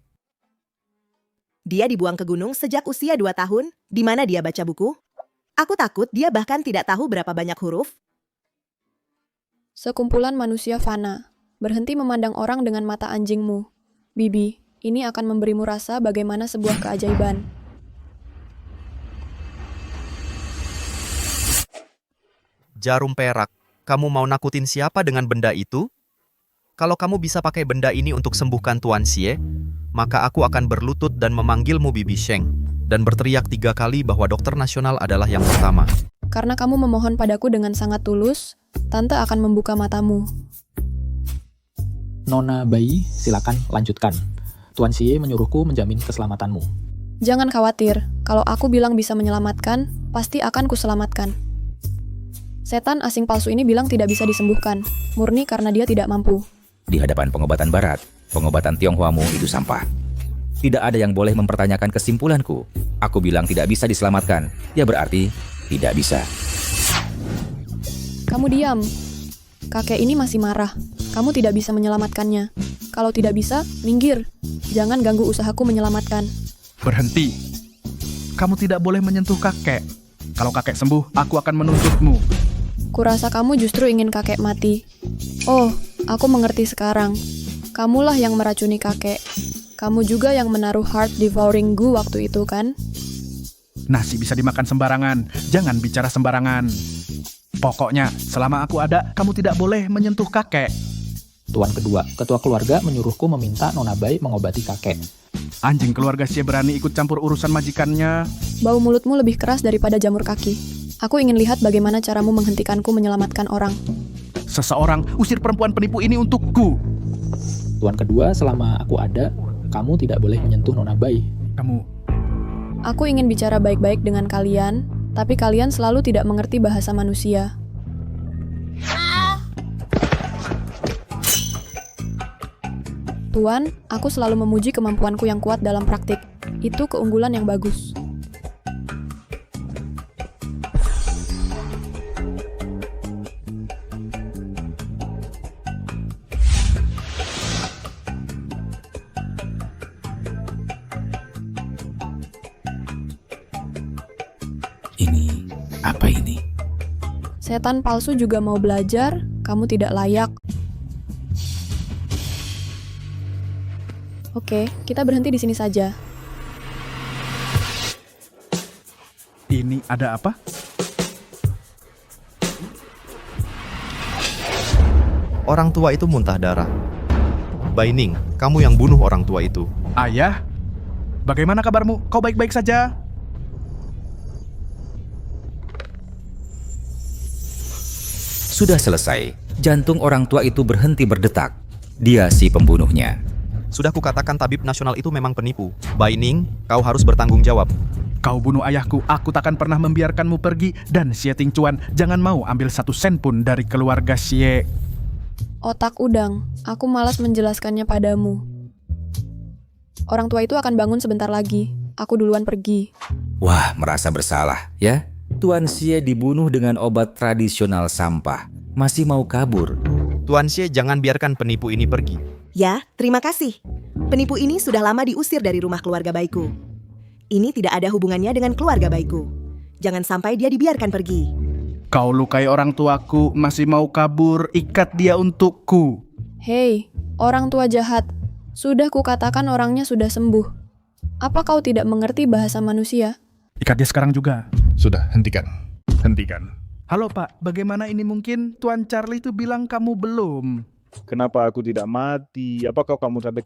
Dia dibuang ke gunung sejak usia 2 tahun. Di mana dia baca buku? Aku takut dia bahkan tidak tahu berapa banyak huruf. Sekumpulan manusia fana. Berhenti memandang orang dengan mata anjingmu. Bibi, ini akan memberimu rasa bagaimana sebuah keajaiban. Jarum perak. Kamu mau nakutin siapa dengan benda itu? Kalau kamu bisa pakai benda ini untuk sembuhkan Tuan Xie, maka aku akan berlutut dan memanggilmu Bibi Sheng, dan berteriak 3 kali bahwa dokter nasional adalah yang pertama. Karena kamu memohon padaku dengan sangat tulus, Tante akan membuka matamu. Nona Bayi, silakan lanjutkan. Tuan Xie menyuruhku menjamin keselamatanmu. Jangan khawatir, kalau aku bilang bisa menyelamatkan, pasti akan kuselamatkan. Setan asing palsu ini bilang tidak bisa disembuhkan, murni karena dia tidak mampu. Di hadapan pengobatan barat, pengobatan Tionghoamu itu sampah. Tidak ada yang boleh mempertanyakan kesimpulanku. Aku bilang tidak bisa diselamatkan, ya berarti tidak bisa. Kamu diam. Kakek ini masih marah. Kamu tidak bisa menyelamatkannya. Kalau tidak bisa, minggir. Jangan ganggu usahaku menyelamatkan. Berhenti. Kamu tidak boleh menyentuh kakek. Kalau kakek sembuh, aku akan menuntutmu. Kurasa kamu justru ingin kakek mati. Oh, aku mengerti sekarang. Kamulah yang meracuni kakek. Kamu juga yang menaruh heart devouring goo waktu itu, kan? Nasi bisa dimakan sembarangan. Jangan bicara sembarangan. Pokoknya, selama aku ada, kamu tidak boleh menyentuh kakek. Tuan kedua, ketua keluarga menyuruhku meminta Nona Bai mengobati kakek. Anjing keluarga Xie berani ikut campur urusan majikannya. Bau mulutmu lebih keras daripada jamur kaki. Aku ingin lihat bagaimana caramu menghentikanku menyelamatkan orang. Seseorang usir perempuan penipu ini untukku. Tuan kedua, selama aku ada, kamu tidak boleh menyentuh Nona Bai. Aku ingin bicara baik-baik dengan kalian, tapi kalian selalu tidak mengerti bahasa manusia. Tuan, aku selalu memuji kemampuanku yang kuat dalam praktik. Itu keunggulan yang bagus. Ini, apa ini? Setan palsu juga mau belajar, kamu tidak layak. Oke, kita berhenti di sini saja. Ini ada apa? Orang tua itu muntah darah. Baining, kamu yang bunuh orang tua itu. Ayah, bagaimana kabarmu? Kau baik-baik saja? Sudah selesai, jantung orang tua itu berhenti berdetak. Dia si pembunuhnya. Sudah kukatakan tabib nasional itu memang penipu. Bai Ning, kau harus bertanggung jawab. Kau bunuh ayahku, aku takkan pernah membiarkanmu pergi. Dan Xie Tingcuan, jangan mau ambil 1 sen pun dari keluarga Xie. Otak udang, aku malas menjelaskannya padamu. Orang tua itu akan bangun sebentar lagi. Aku duluan pergi. Wah, merasa bersalah, ya? Tuan Xie dibunuh dengan obat tradisional sampah. Masih mau kabur. Tuan Xie, jangan biarkan penipu ini pergi. Ya, terima kasih. Penipu ini sudah lama diusir dari rumah keluarga Baiku. Ini tidak ada hubungannya dengan keluarga Baiku. Jangan sampai dia dibiarkan pergi. Kau lukai orang tuaku, masih mau kabur, ikat dia untukku. Hei, orang tua jahat. Sudah kukatakan orangnya sudah sembuh. Apa kau tidak mengerti bahasa manusia? Ikat dia sekarang juga. Sudah, hentikan. Hentikan. Halo Pak, bagaimana ini mungkin? Tuan Charlie itu bilang kamu belum. Kenapa aku tidak mati? Apakah kamu sampai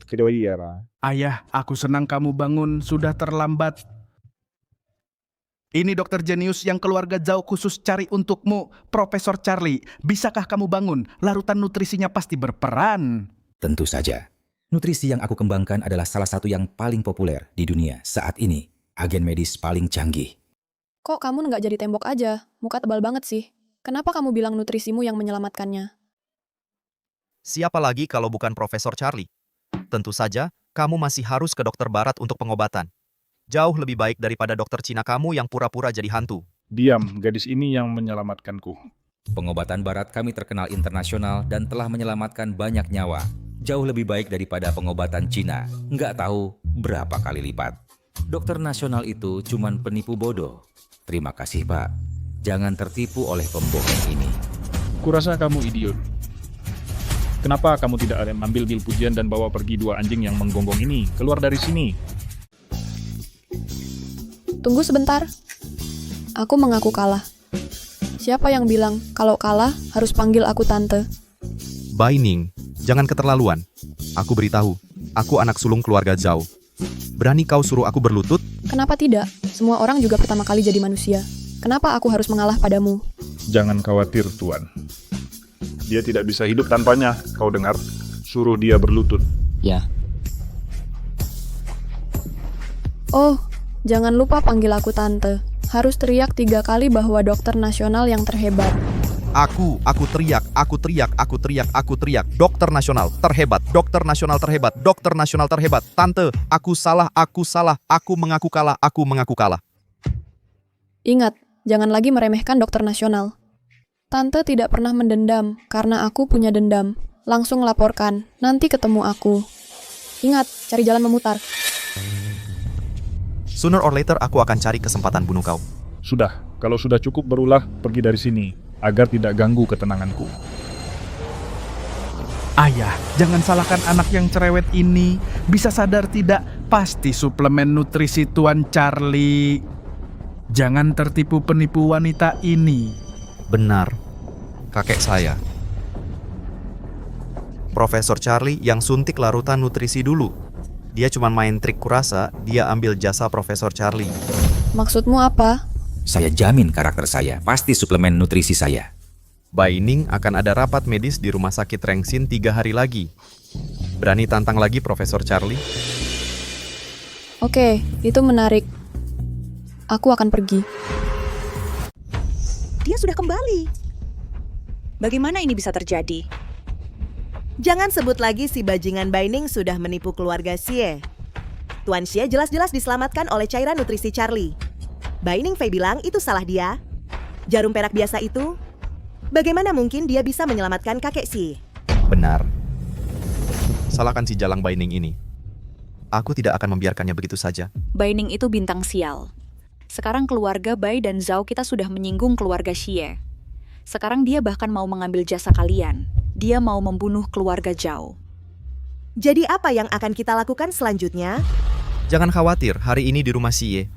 kedua era? Ayah, aku senang kamu bangun, sudah terlambat. Ini dokter jenius yang keluarga Zhao khusus cari untukmu, Profesor Charlie. Bisakah kamu bangun? Larutan nutrisinya pasti berperan. Tentu saja. Nutrisi yang aku kembangkan adalah salah satu yang paling populer di dunia saat ini. Agen medis paling canggih. Kok kamu nggak jadi tembok aja? Muka tebal banget sih. Kenapa kamu bilang nutrisimu yang menyelamatkannya? Siapa lagi kalau bukan Profesor Charlie? Tentu saja, kamu masih harus ke dokter barat untuk pengobatan. Jauh lebih baik daripada dokter Cina kamu yang pura-pura jadi hantu. Diam, gadis ini yang menyelamatkanku. Pengobatan barat kami terkenal internasional dan telah menyelamatkan banyak nyawa. Jauh lebih baik daripada pengobatan Cina. Nggak tahu berapa kali lipat. Dokter nasional itu cuman penipu bodoh. Terima kasih, Pak. Jangan tertipu oleh pembohong ini. Kurasa kamu idiot. Kenapa kamu tidak ada ambil bil pujian dan bawa pergi 2 anjing yang menggonggong ini? Keluar dari sini. Tunggu sebentar. Aku mengaku kalah. Siapa yang bilang kalau kalah harus panggil aku tante? Bai Ning, jangan keterlaluan. Aku beritahu, aku anak sulung keluarga Zhao. Berani kau suruh aku berlutut? Kenapa tidak? Semua orang juga pertama kali jadi manusia. Kenapa aku harus mengalah padamu? Jangan khawatir, Tuan. Dia tidak bisa hidup tanpanya, kau dengar? Suruh dia berlutut. Ya. Oh, jangan lupa panggil aku tante. Harus teriak 3 kali bahwa dokter nasional yang terhebat. Aku teriak. Dokter nasional terhebat, dokter nasional terhebat, dokter nasional terhebat. Tante, aku salah, aku mengaku kalah. Ingat, jangan lagi meremehkan dokter nasional. Tante tidak pernah mendendam, karena aku punya dendam. Langsung laporkan, nanti ketemu aku. Ingat, cari jalan memutar. Sooner or later aku akan cari kesempatan bunuh kau. Sudah, kalau sudah cukup berulah, pergi dari sini, agar tidak ganggu ketenanganku. Ayah, jangan salahkan anak yang cerewet ini. Bisa sadar tidak, pasti suplemen nutrisi Tuan Charlie. Jangan tertipu penipu wanita ini. Benar, kakek saya. Profesor Charlie yang suntik larutan nutrisi dulu. Dia cuma main trik kurasa, dia ambil jasa Profesor Charlie. Maksudmu apa? Saya jamin karakter saya, pasti suplemen nutrisi saya. Bai Ning akan ada rapat medis di rumah sakit Rengsin 3 hari lagi. Berani tantang lagi Profesor Charlie? Oke, itu menarik. Aku akan pergi. Dia sudah kembali. Bagaimana ini bisa terjadi? Jangan sebut lagi si bajingan Bai Ning sudah menipu keluarga Xie. Tuan Xie jelas-jelas diselamatkan oleh cairan nutrisi Charlie. Bai Ning Fei bilang itu salah dia. Jarum perak biasa itu. Bagaimana mungkin dia bisa menyelamatkan kakek Xie? Benar. Salahkan si jalang Bai Ning ini. Aku tidak akan membiarkannya begitu saja. Bai Ning itu bintang sial. Sekarang keluarga Bai dan Zhao kita sudah menyinggung keluarga Xie. Sekarang dia bahkan mau mengambil jasa kalian. Dia mau membunuh keluarga Zhao. Jadi apa yang akan kita lakukan selanjutnya? Jangan khawatir, hari ini di rumah Xie.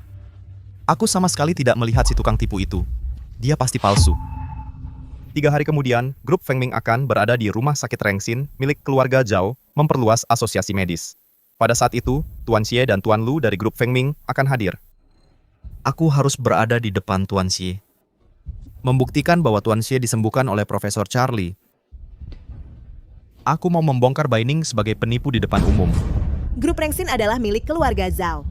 Aku sama sekali tidak melihat si tukang tipu itu. Dia pasti palsu. 3 hari kemudian, grup Feng Ming akan berada di rumah sakit Rengsin milik keluarga Zhao memperluas asosiasi medis. Pada saat itu, Tuan Xie dan Tuan Lu dari grup Feng Ming akan hadir. Aku harus berada di depan Tuan Xie. membuktikan bahwa Tuan Xie disembuhkan oleh Profesor Charlie. Aku mau membongkar Baining sebagai penipu di depan umum. Grup Rengsin adalah milik keluarga Zhao.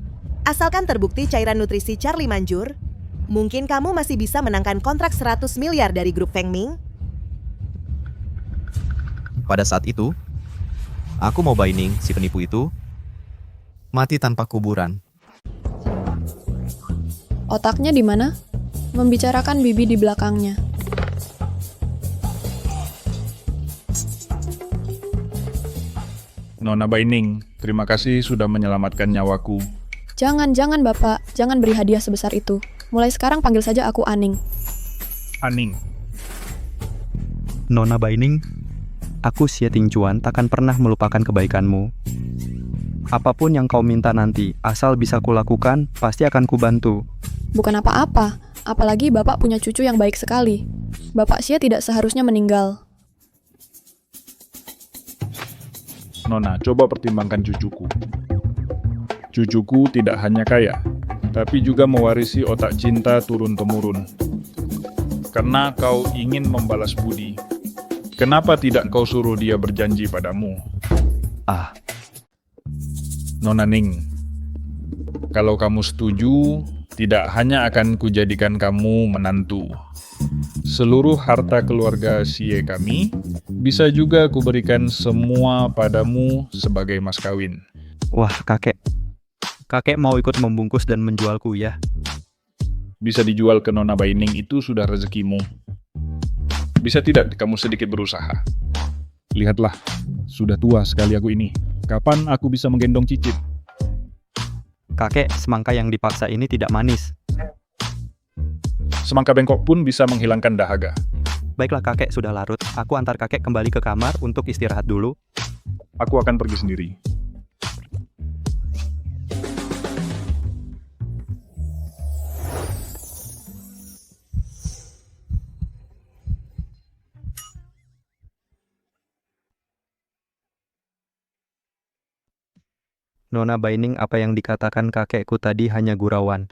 Asalkan terbukti cairan nutrisi Charlie manjur, mungkin kamu masih bisa menangkan kontrak 100 miliar dari grup Fengming. Pada saat itu, aku mau Baining, si penipu itu, mati tanpa kuburan. Otaknya di mana? Membicarakan bibi di belakangnya. Nona Baining, terima kasih sudah menyelamatkan nyawaku. Jangan Bapak, jangan beri hadiah sebesar itu. Mulai sekarang panggil saja aku Aning. Aning. Nona Baining, aku Xie Tingcuan takkan pernah melupakan kebaikanmu. Apapun yang kau minta nanti, asal bisa kulakukan, pasti akan kubantu. Bukan apa-apa, apalagi Bapak punya cucu yang baik sekali. Bapak Xie tidak seharusnya meninggal. Nona, coba pertimbangkan cucuku. Cucuku tidak hanya kaya, tapi juga mewarisi otak cinta turun-temurun. Karena kau ingin membalas budi, kenapa tidak kau suruh dia berjanji padamu? Nona Ning, kalau kamu setuju, tidak hanya akan kujadikan kamu menantu. Seluruh harta keluarga Xie kami bisa juga kuberikan semua padamu sebagai mas kawin. Wah, kakek mau ikut membungkus dan menjualku ya? Bisa dijual ke Nona Baining itu sudah rezekimu. Bisa tidak kamu sedikit berusaha? Lihatlah, sudah tua sekali aku ini. Kapan aku bisa menggendong Cicit? Kakek, semangka yang dipaksa ini tidak manis. Semangka bengkok pun bisa menghilangkan dahaga. Baiklah kakek, sudah larut. Aku antar kakek kembali ke kamar untuk istirahat dulu. Aku akan pergi sendiri. Nona Baining, apa yang dikatakan kakekku tadi hanya gurauan.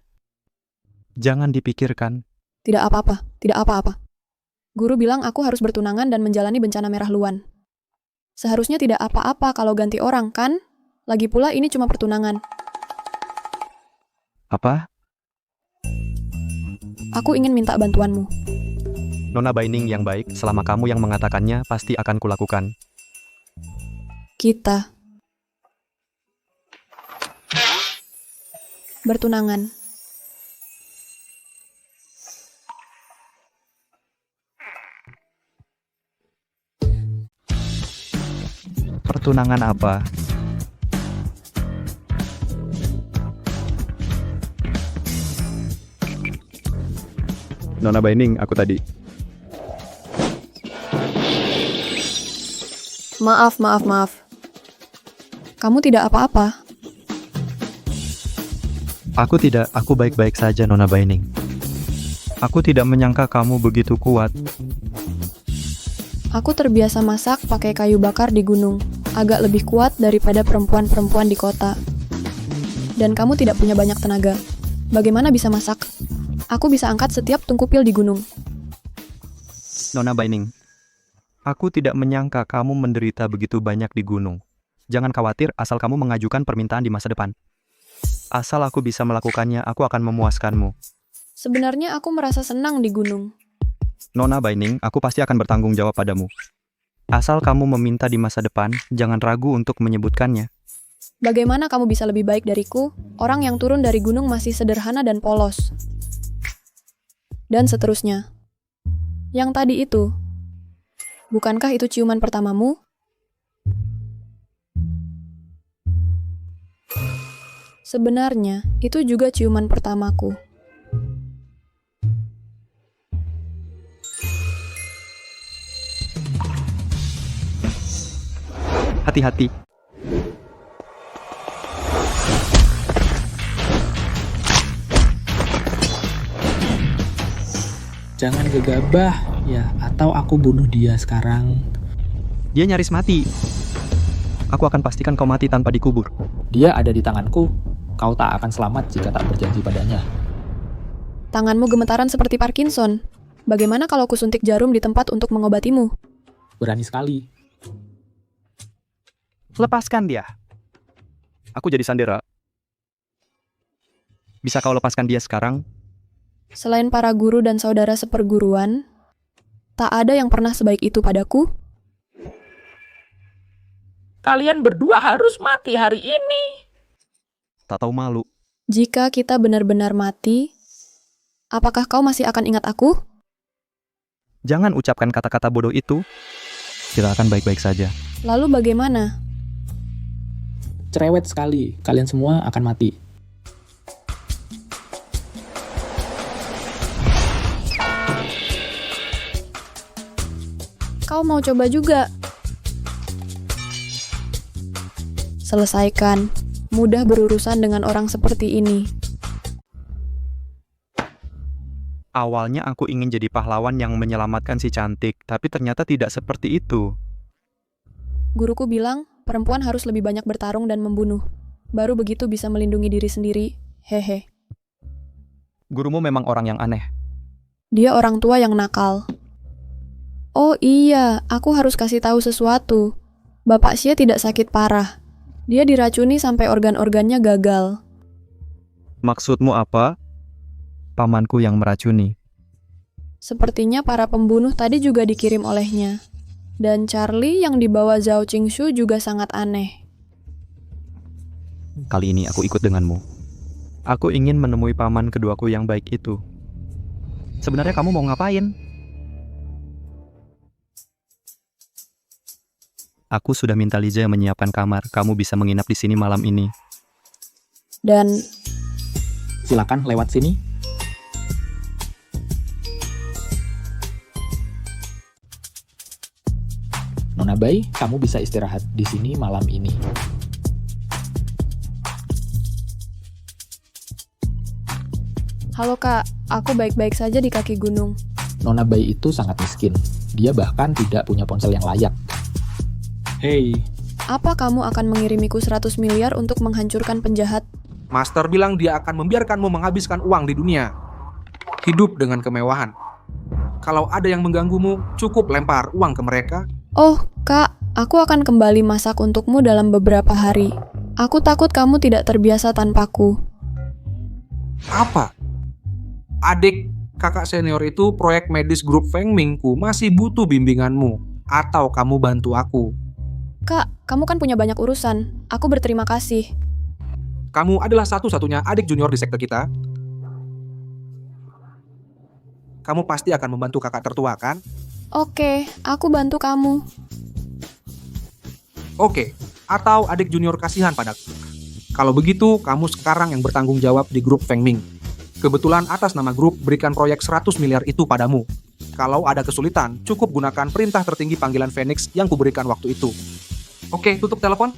Jangan dipikirkan. Tidak apa-apa. Guru bilang aku harus bertunangan dan menjalani bencana merah luan. Seharusnya tidak apa-apa kalau ganti orang, kan? Lagi pula ini cuma pertunangan. Apa? Aku ingin minta bantuanmu. Nona Baining yang baik, selama kamu yang mengatakannya, pasti akan kulakukan. Kita bertunangan. Pertunangan apa? Nona Baining, aku tadi. Maaf. Kamu tidak apa-apa. Aku baik-baik saja, Nona Baining. Aku tidak menyangka kamu begitu kuat. Aku terbiasa masak pakai kayu bakar di gunung, agak lebih kuat daripada perempuan-perempuan di kota. Dan kamu tidak punya banyak tenaga. Bagaimana bisa masak? Aku bisa angkat setiap tungkupil di gunung. Nona Baining, aku tidak menyangka kamu menderita begitu banyak di gunung. Jangan khawatir asal kamu mengajukan permintaan di masa depan. Asal aku bisa melakukannya, aku akan memuaskanmu. Sebenarnya aku merasa senang di gunung. Nona Baining, aku pasti akan bertanggung jawab padamu. Asal kamu meminta di masa depan, jangan ragu untuk menyebutkannya. Bagaimana kamu bisa lebih baik dariku? Orang yang turun dari gunung masih sederhana dan polos. Dan seterusnya. Yang tadi itu, bukankah itu ciuman pertamamu? Sebenarnya, itu juga ciuman pertamaku. Hati-hati. Jangan gegabah, ya, atau aku bunuh dia sekarang. Dia nyaris mati. Aku akan pastikan kau mati tanpa dikubur. Dia ada di tanganku. Kau tak akan selamat jika tak berjanji padanya. Tanganmu gemetaran seperti Parkinson. Bagaimana kalau kusuntik jarum di tempat untuk mengobatimu? Berani sekali. Lepaskan dia. Aku jadi sandera. Bisa kau lepaskan dia sekarang? Selain para guru dan saudara seperguruan, tak ada yang pernah sebaik itu padaku. Kalian berdua harus mati hari ini. Tak tahu malu. Jika kita benar-benar mati, apakah kau masih akan ingat aku? Jangan ucapkan kata-kata bodoh itu. Kita akan baik-baik saja. Lalu bagaimana? Cerewet sekali, kalian semua akan mati. Kau mau coba juga? Selesaikan. Mudah berurusan dengan orang seperti ini. Awalnya aku ingin jadi pahlawan yang menyelamatkan si cantik, tapi ternyata tidak seperti itu. Guruku bilang, perempuan harus lebih banyak bertarung dan membunuh. Baru begitu bisa melindungi diri sendiri. Hehe. Gurumu memang orang yang aneh. Dia orang tua yang nakal. Oh iya, aku harus kasih tahu sesuatu. Bapak Xie tidak sakit parah. Dia diracuni sampai organ-organnya gagal. Maksudmu apa? Pamanku yang meracuni. Sepertinya para pembunuh tadi juga dikirim olehnya. Dan Charlie yang dibawa Zhao Qingshu juga sangat aneh. Kali ini aku ikut denganmu. Aku ingin menemui paman keduaku yang baik itu. Sebenarnya kamu mau ngapain? Aku sudah minta Liza menyiapkan kamar. Kamu bisa menginap di sini malam ini. Dan silakan lewat sini. Nona Bai, kamu bisa istirahat di sini malam ini. Halo kak, aku baik-baik saja di kaki gunung. Nona Bai itu sangat miskin. Dia bahkan tidak punya ponsel yang layak. Hei, Apa kamu akan mengirimiku 100 miliar untuk menghancurkan penjahat? Master bilang dia akan membiarkanmu menghabiskan uang di dunia. Hidup dengan kemewahan. Kalau ada yang mengganggumu, cukup lempar uang ke mereka. Oh, kak, aku akan kembali masak untukmu dalam beberapa hari. Aku takut kamu tidak terbiasa tanpaku. Apa? Adik kakak senior itu proyek medis grup Feng Mingku masih butuh bimbinganmu. Atau kamu bantu aku. Kak, kamu kan punya banyak urusan. Aku berterima kasih. Kamu adalah satu-satunya adik junior di sekte kita. Kamu pasti akan membantu kakak tertua, kan? Oke, aku bantu kamu. Oke, atau adik junior kasihan padaku. Kalau begitu, kamu sekarang yang bertanggung jawab di grup Feng Ming. Kebetulan atas nama grup berikan proyek 100 miliar itu padamu. Kalau ada kesulitan, cukup gunakan perintah tertinggi panggilan Phoenix yang kuberikan waktu itu. Oke, tutup telepon.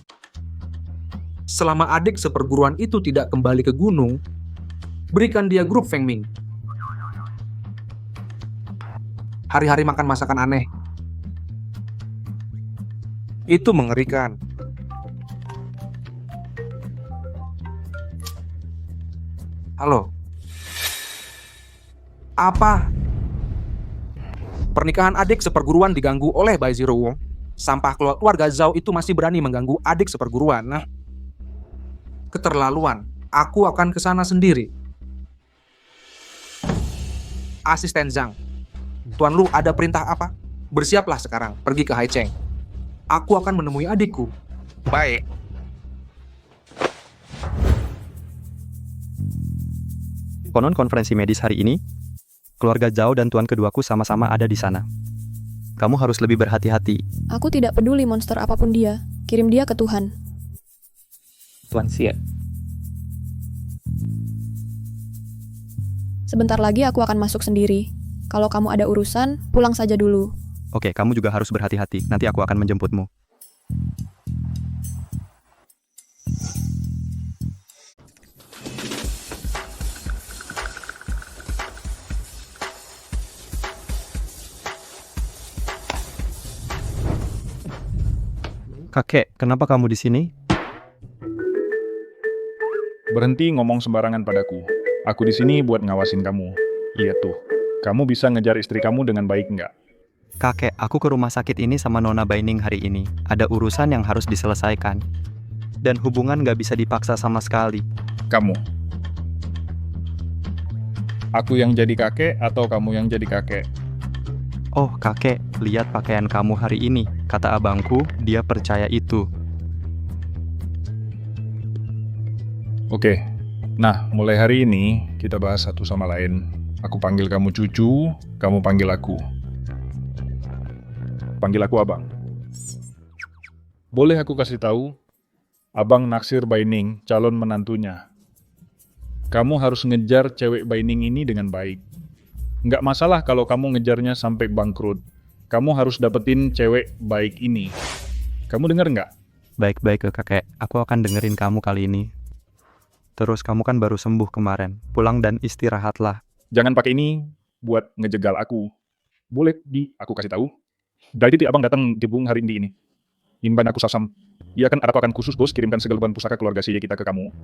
Selama adik seperguruan itu tidak kembali ke gunung, berikan dia grup Feng Ming. Hari-hari makan masakan aneh. Itu mengerikan. Halo. Apa? Pernikahan adik seperguruan diganggu oleh Bai Zero Wong. Sampah keluarga Zhao itu masih berani mengganggu adik seperguruan. Nah, keterlaluan. Aku akan ke sana sendiri. Asisten Zhang. Tuan Lu ada perintah apa? Bersiaplah sekarang, pergi ke Haicheng. Aku akan menemui adikku. Baik. Konon konferensi medis hari ini, keluarga Zhao dan tuan keduaku sama-sama ada di sana. Kamu harus lebih berhati-hati. Aku tidak peduli monster apapun dia. Kirim dia ke Tuhan. Tuan Xie. Sebentar lagi aku akan masuk sendiri. Kalau kamu ada urusan, pulang saja dulu. Oke, kamu juga harus berhati-hati. Nanti aku akan menjemputmu. Kakek, kenapa kamu di sini? Berhenti ngomong sembarangan padaku. Aku di sini buat ngawasin kamu. Iya tuh. Kamu bisa ngejar istri kamu dengan baik nggak? Kakek, aku ke rumah sakit ini sama Nona Baining hari ini. Ada urusan yang harus diselesaikan. Dan hubungan nggak bisa dipaksa sama sekali. Kamu. Aku yang jadi kakek atau kamu yang jadi kakek? Oh kakek, lihat pakaian kamu hari ini. Kata abangku, dia percaya itu. Oke, nah mulai hari ini kita bahas satu sama lain. Aku panggil kamu cucu, kamu panggil aku. Panggil aku abang. Boleh aku kasih tahu? Abang naksir Baining, calon menantunya. Kamu harus ngejar cewek Baining ini dengan baik. Nggak masalah kalau kamu ngejarnya sampai bangkrut. Kamu harus dapetin cewek baik ini. Kamu denger nggak? Baik-baik ke kakek, aku akan dengerin kamu kali ini. Terus kamu kan baru sembuh kemarin. Pulang dan istirahatlah. Jangan pakai ini buat ngejegal aku. Boleh aku kasih tahu? Dari titik abang datang di Bung hari ini. Inban aku sasam. Iya kan ada pakan khusus bos, kirimkan segala pusaka keluarga Siye kita ke kamu.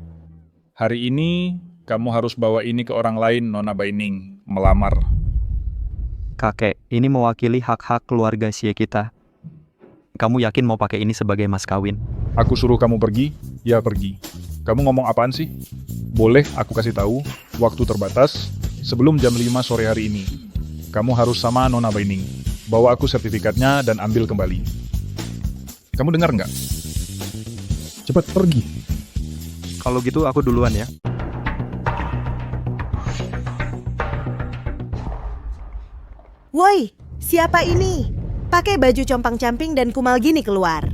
Hari ini kamu harus bawa ini ke orang lain, Nona Baining. Melamar. Kakek, ini mewakili hak-hak keluarga Siye kita. Kamu yakin mau pakai ini sebagai mas kawin? Aku suruh kamu pergi, ya pergi. Kamu ngomong apaan sih? Boleh aku kasih tahu, waktu terbatas, sebelum jam 5 sore hari ini. Kamu harus sama Nona Baining. Bawa aku sertifikatnya dan ambil kembali. Kamu dengar nggak? Cepat pergi. Kalau gitu aku duluan ya. Woi, siapa ini? Pakai baju compang-camping dan kumal gini keluar.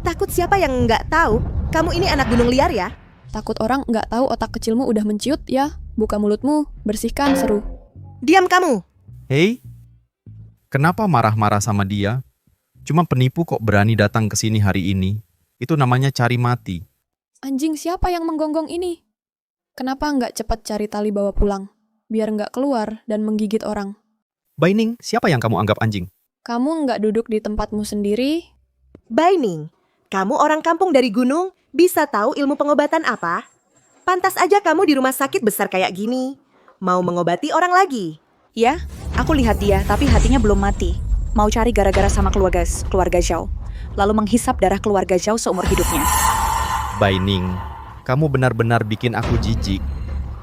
Takut siapa yang nggak tahu? Kamu ini anak gunung liar ya? Takut orang nggak tahu otak kecilmu udah menciut ya? Buka mulutmu, bersihkan, seru. Diam kamu! Hei, kenapa marah-marah sama dia? Cuma penipu kok berani datang ke sini hari ini. Itu namanya cari mati. Anjing siapa yang menggonggong ini? Kenapa nggak cepat cari tali bawa pulang? Biar nggak keluar dan menggigit orang. Baining, siapa yang kamu anggap anjing? Kamu nggak duduk di tempatmu sendiri? Baining, kamu orang kampung dari gunung, bisa tahu ilmu pengobatan apa? Pantas aja kamu di rumah sakit besar kayak gini. Mau mengobati orang lagi. Ya, aku lihat dia, tapi hatinya belum mati. Mau cari gara-gara sama keluarga Zhao. Lalu menghisap darah keluarga Zhao seumur hidupnya. Baining, kamu benar-benar bikin aku jijik.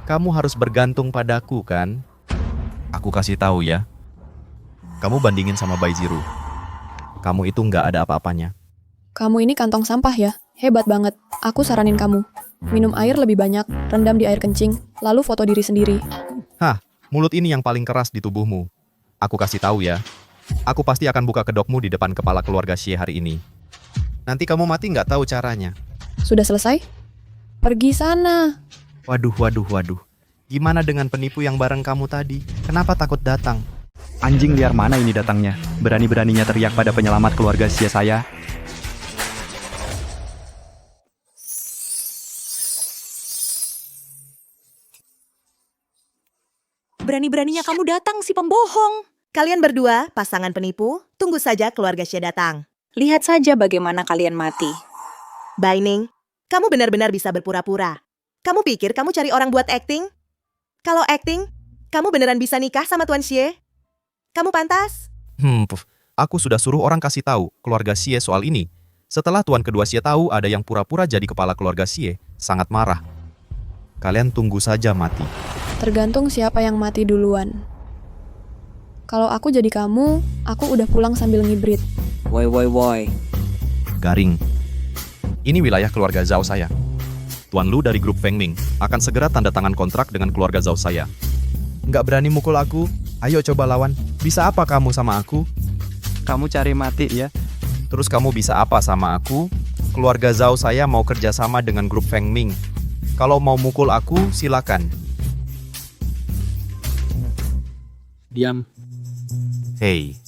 Kamu harus bergantung padaku kan? Aku kasih tahu ya. Kamu bandingin sama Baiziru. Kamu itu nggak ada apa-apanya. Kamu ini kantong sampah ya? Hebat banget. Aku saranin kamu. Minum air lebih banyak, rendam di air kencing, lalu foto diri sendiri. Hah, mulut ini yang paling keras di tubuhmu. Aku kasih tahu ya. Aku pasti akan buka kedokmu di depan kepala keluarga Xie hari ini. Nanti kamu mati nggak tahu caranya. Sudah selesai? Pergi sana. Waduh. Gimana dengan penipu yang bareng kamu tadi? Kenapa takut datang? Anjing liar mana ini datangnya? Berani-beraninya teriak pada penyelamat keluarga Xie saya. Berani-beraninya kamu datang si pembohong. Kalian berdua, pasangan penipu, tunggu saja keluarga Xie datang. Lihat saja bagaimana kalian mati. Baining, kamu benar-benar bisa berpura-pura. Kamu pikir kamu cari orang buat acting? Kalau acting, kamu beneran bisa nikah sama Tuan Xie? Kamu pantas? Aku sudah suruh orang kasih tahu keluarga Xie soal ini. Setelah tuan kedua Xie tahu ada yang pura-pura jadi kepala keluarga Xie, sangat marah. Kalian tunggu saja mati. Tergantung siapa yang mati duluan. Kalau aku jadi kamu, aku udah pulang sambil ngibrit. Woi. Garing. Ini wilayah keluarga Zhao saya. Tuan Lu dari grup Feng Ming akan segera tanda tangan kontrak dengan keluarga Zhao saya. Nggak berani mukul aku? Ayo coba lawan. Bisa apa kamu sama aku? Kamu cari mati ya? Terus kamu bisa apa sama aku? Keluarga Zhao saya mau kerjasama dengan grup Feng Ming. Kalau mau mukul aku, silakan. Diam. Hei.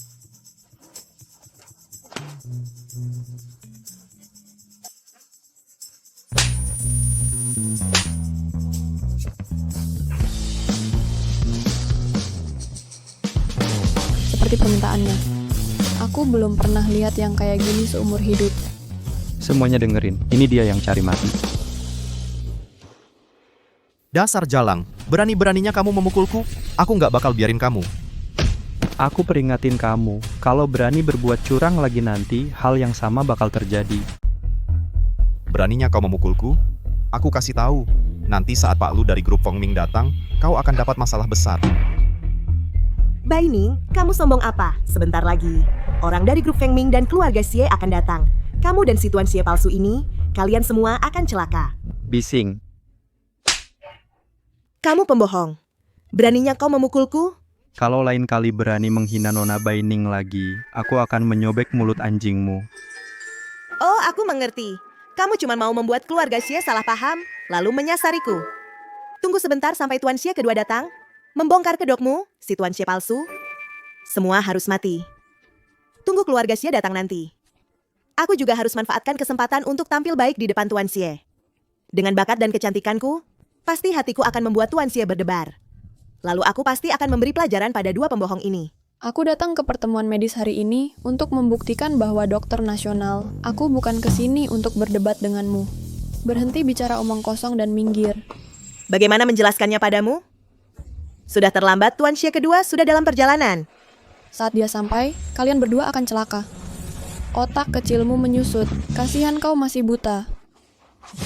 Seperti permintaannya. Aku belum pernah lihat yang kayak gini seumur hidup. Semuanya dengerin, ini dia yang cari mati. Dasar jalang, berani-beraninya kamu memukulku, aku nggak bakal biarin kamu. Aku peringatin kamu, kalau berani berbuat curang lagi nanti, hal yang sama bakal terjadi. Beraninya kau memukulku? Aku kasih tahu, nanti saat Pak Lu dari grup Fengming datang, kau akan dapat masalah besar. Baining, kamu sombong apa? Sebentar lagi, orang dari grup Fengming dan keluarga Xie akan datang. Kamu dan si Tuan Xie palsu ini, kalian semua akan celaka. Bising. Kamu pembohong. Beraninya kau memukulku? Kalau lain kali berani menghina Nona Baining lagi, aku akan menyobek mulut anjingmu. Oh, aku mengerti. Kamu cuma mau membuat keluarga Xie salah paham, lalu menyasariku. Tunggu sebentar sampai Tuan Xie kedua datang. Membongkar kedokmu, si Tuan Xie palsu. Semua harus mati. Tunggu keluarga Xie datang nanti. Aku juga harus manfaatkan kesempatan untuk tampil baik di depan Tuan Xie. Dengan bakat dan kecantikanku, pasti hatiku akan membuat Tuan Xie berdebar. Lalu aku pasti akan memberi pelajaran pada dua pembohong ini. Aku datang ke pertemuan medis hari ini untuk membuktikan bahwa dokter nasional, aku bukan kesini untuk berdebat denganmu. Berhenti bicara omong kosong dan minggir. Bagaimana menjelaskannya padamu? Sudah terlambat, Tuan Xie kedua sudah dalam perjalanan. Saat dia sampai, kalian berdua akan celaka. Otak kecilmu menyusut, kasihan kau masih buta.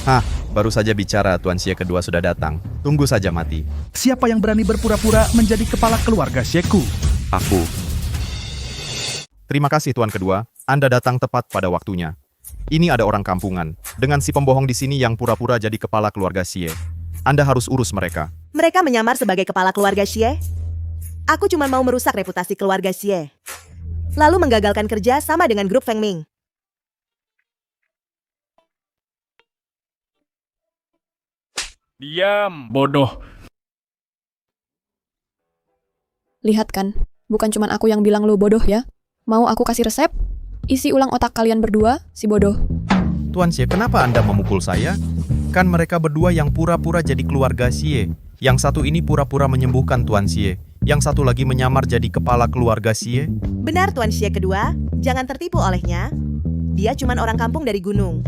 Hah, baru saja bicara Tuan Xie kedua sudah datang. Tunggu saja mati. Siapa yang berani berpura-pura menjadi kepala keluarga Xieku? Aku. Terima kasih Tuan kedua, Anda datang tepat pada waktunya. Ini ada orang kampungan, dengan si pembohong di sini yang pura-pura jadi kepala keluarga Xie. Anda harus urus mereka. Mereka menyamar sebagai kepala keluarga Xie. Aku cuma mau merusak reputasi keluarga Xie. Lalu menggagalkan kerja sama dengan grup Fengming. Diam, bodoh. Lihat kan, bukan cuma aku yang bilang lu bodoh ya. Mau aku kasih resep? Isi ulang otak kalian berdua, si bodoh. Tuan Xie, kenapa Anda memukul saya? Kan mereka berdua yang pura-pura jadi keluarga Xie. Yang satu ini pura-pura menyembuhkan Tuan Xie. Yang satu lagi menyamar jadi kepala keluarga Xie. Benar Tuan Xie kedua, jangan tertipu olehnya. Dia cuma orang kampung dari gunung.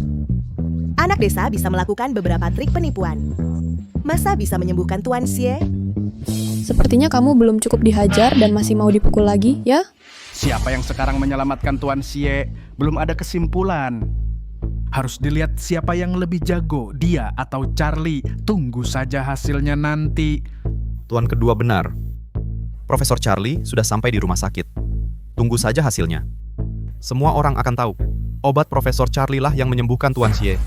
Anak desa bisa melakukan beberapa trik penipuan. Masa bisa menyembuhkan Tuan Xie? Sepertinya kamu belum cukup dihajar dan masih mau dipukul lagi, ya? Siapa yang sekarang menyelamatkan Tuan Xie? Belum ada kesimpulan. Harus dilihat siapa yang lebih jago, dia atau Charlie. Tunggu saja hasilnya nanti. Tuan kedua benar. Profesor Charlie sudah sampai di rumah sakit. Tunggu saja hasilnya. Semua orang akan tahu, obat Profesor Charlie lah yang menyembuhkan Tuan Xie.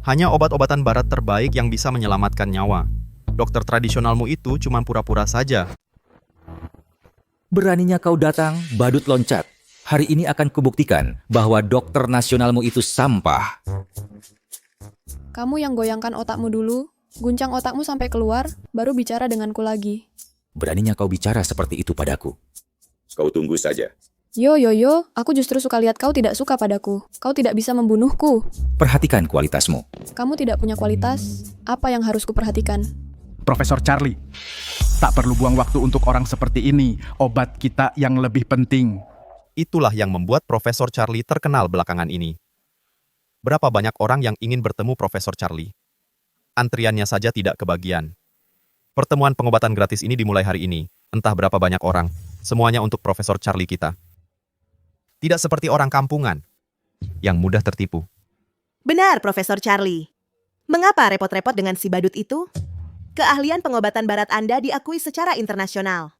Hanya obat-obatan barat terbaik yang bisa menyelamatkan nyawa. Dokter tradisionalmu itu cuma pura-pura saja. Beraninya kau datang, badut loncat. Hari ini akan kubuktikan bahwa dokter nasionalmu itu sampah. Kamu yang goyangkan otakmu dulu, guncang otakmu sampai keluar, baru bicara denganku lagi. Beraninya kau bicara seperti itu padaku. Kau tunggu saja. Yo, aku justru suka lihat kau tidak suka padaku. Kau tidak bisa membunuhku. Perhatikan kualitasmu. Kamu tidak punya kualitas, apa yang harus kuperhatikan? Profesor Charlie, tak perlu buang waktu untuk orang seperti ini. Obat kita yang lebih penting. Itulah yang membuat Profesor Charlie terkenal belakangan ini. Berapa banyak orang yang ingin bertemu Profesor Charlie? Antriannya saja tidak kebagian. Pertemuan pengobatan gratis ini dimulai hari ini. Entah berapa banyak orang. Semuanya untuk Profesor Charlie kita. Tidak seperti orang kampungan yang mudah tertipu. Benar, Profesor Charlie. Mengapa repot-repot dengan si badut itu? Keahlian pengobatan barat Anda diakui secara internasional.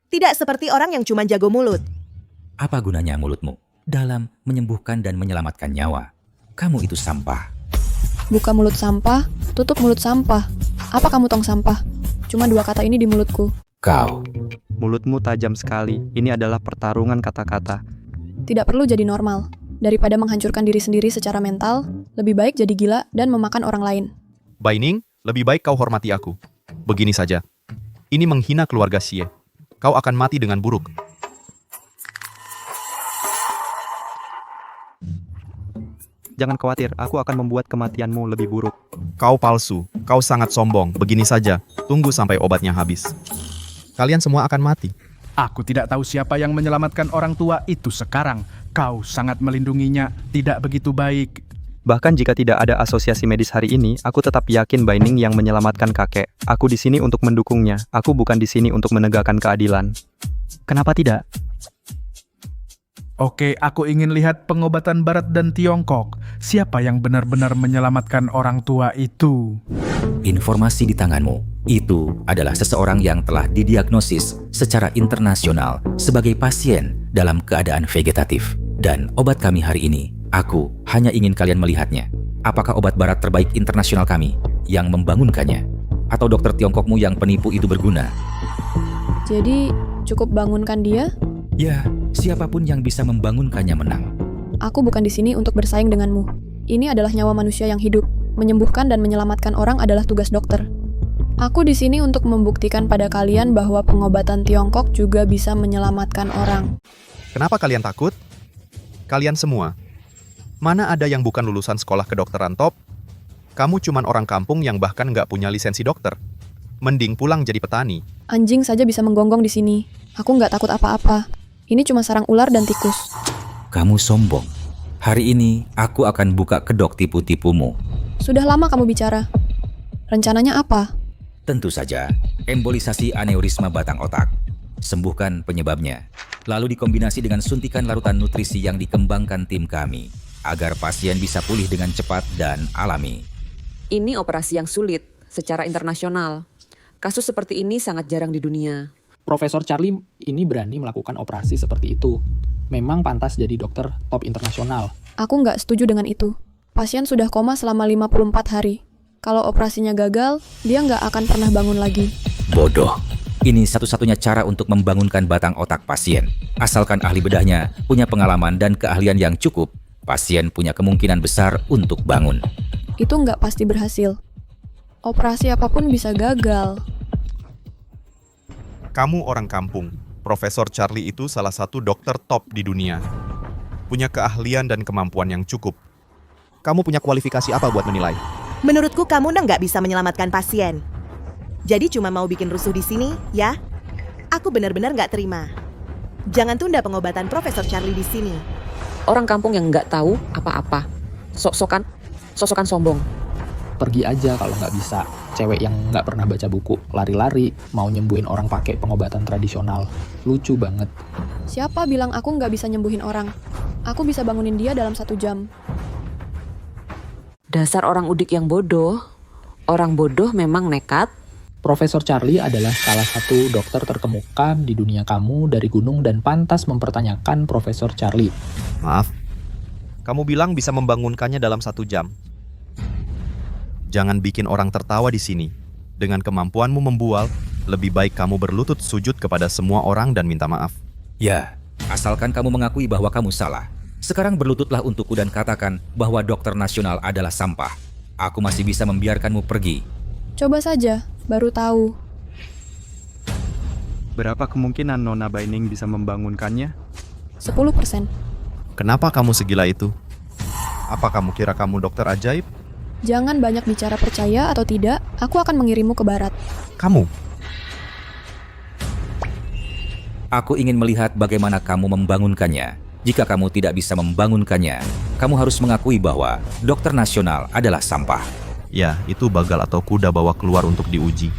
Tidak seperti orang yang cuma jago mulut. Apa gunanya mulutmu dalam menyembuhkan dan menyelamatkan nyawa? Kamu itu sampah. Buka mulut sampah, tutup mulut sampah. Apa kamu tong sampah? Cuma dua kata ini di mulutku. Kau. Mulutmu tajam sekali. Ini adalah pertarungan kata-kata. Tidak perlu jadi normal. Daripada menghancurkan diri sendiri secara mental, lebih baik jadi gila dan memakan orang lain. Baining, lebih baik kau hormati aku. Begini saja. Ini menghina keluarga Xie. Kau akan mati dengan buruk. Jangan khawatir, aku akan membuat kematianmu lebih buruk. Kau palsu. Kau sangat sombong. Begini saja. Tunggu sampai obatnya habis. Kalian semua akan mati. Aku tidak tahu siapa yang menyelamatkan orang tua itu sekarang. Kau sangat melindunginya, tidak begitu baik. Bahkan jika tidak ada asosiasi medis hari ini, aku tetap yakin Baining yang menyelamatkan kakek. Aku di sini untuk mendukungnya. Aku bukan di sini untuk menegakkan keadilan. Kenapa tidak? Oke, aku ingin lihat pengobatan Barat dan Tiongkok. Siapa yang benar-benar menyelamatkan orang tua itu? Informasi di tanganmu itu adalah seseorang yang telah didiagnosis secara internasional sebagai pasien dalam keadaan vegetatif. Dan obat kami hari ini, aku hanya ingin kalian melihatnya. Apakah obat Barat terbaik internasional kami yang membangunkannya? Atau dokter Tiongkokmu yang penipu itu berguna? Jadi, cukup bangunkan dia? Ya, siapapun yang bisa membangunkannya menang. Aku bukan di sini untuk bersaing denganmu. Ini adalah nyawa manusia yang hidup. Menyembuhkan dan menyelamatkan orang adalah tugas dokter. Aku di sini untuk membuktikan pada kalian bahwa pengobatan Tiongkok juga bisa menyelamatkan orang. Kenapa kalian takut? Kalian semua. Mana ada yang bukan lulusan sekolah kedokteran top? Kamu cuman orang kampung yang bahkan nggak punya lisensi dokter. Mending pulang jadi petani. Anjing saja bisa menggonggong di sini. Aku nggak takut apa-apa. Ini cuma sarang ular dan tikus. Kamu sombong. Hari ini aku akan buka kedok tipu-tipumu. Sudah lama kamu bicara. Rencananya apa? Tentu saja, embolisasi aneurisma batang otak. Sembuhkan penyebabnya. Lalu dikombinasi dengan suntikan larutan nutrisi yang dikembangkan tim kami, agar pasien bisa pulih dengan cepat dan alami. Ini operasi yang sulit secara internasional. Kasus seperti ini sangat jarang di dunia. Profesor Charlie ini berani melakukan operasi seperti itu. Memang pantas jadi dokter top internasional. Aku nggak setuju dengan itu. Pasien sudah koma selama 54 hari. Kalau operasinya gagal, dia nggak akan pernah bangun lagi. Bodoh. Ini satu-satunya cara untuk membangunkan batang otak pasien. Asalkan ahli bedahnya punya pengalaman dan keahlian yang cukup, pasien punya kemungkinan besar untuk bangun. Itu nggak pasti berhasil. Operasi apapun bisa gagal. Kamu orang kampung. Profesor Charlie itu salah satu dokter top di dunia. Punya keahlian dan kemampuan yang cukup. Kamu punya kualifikasi apa buat menilai? Menurutku kamu nggak bisa menyelamatkan pasien. Jadi cuma mau bikin rusuh di sini, ya? Aku benar-benar nggak terima. Jangan tunda pengobatan Profesor Charlie di sini. Orang kampung yang nggak tahu apa-apa. Sok-sokan sombong. Pergi aja kalau nggak bisa. Cewek yang nggak pernah baca buku, lari-lari, mau nyembuhin orang pakai pengobatan tradisional. Lucu banget. Siapa bilang aku nggak bisa nyembuhin orang? Aku bisa bangunin dia dalam 1 jam. Dasar orang udik yang bodoh. Orang bodoh memang nekat. Profesor Charlie adalah salah satu dokter terkemuka di dunia kamu dari gunung dan pantas mempertanyakan Profesor Charlie. Maaf, kamu bilang bisa membangunkannya dalam 1 jam. Jangan bikin orang tertawa di sini. Dengan kemampuanmu membual, lebih baik kamu berlutut sujud kepada semua orang dan minta maaf. Ya, asalkan kamu mengakui bahwa kamu salah. Sekarang berlututlah untukku dan katakan bahwa dokter nasional adalah sampah. Aku masih bisa membiarkanmu pergi. Coba saja, baru tahu. Berapa kemungkinan Nona Baining bisa membangunkannya? 10%. Kenapa kamu segila itu? Apa kamu kira kamu dokter ajaib? Jangan banyak bicara percaya atau tidak, aku akan mengirimmu ke barat. Kamu? Aku ingin melihat bagaimana kamu membangunkannya. Jika kamu tidak bisa membangunkannya, kamu harus mengakui bahwa dokter nasional adalah sampah. Ya, itu bagal atau kuda bawa keluar untuk diuji.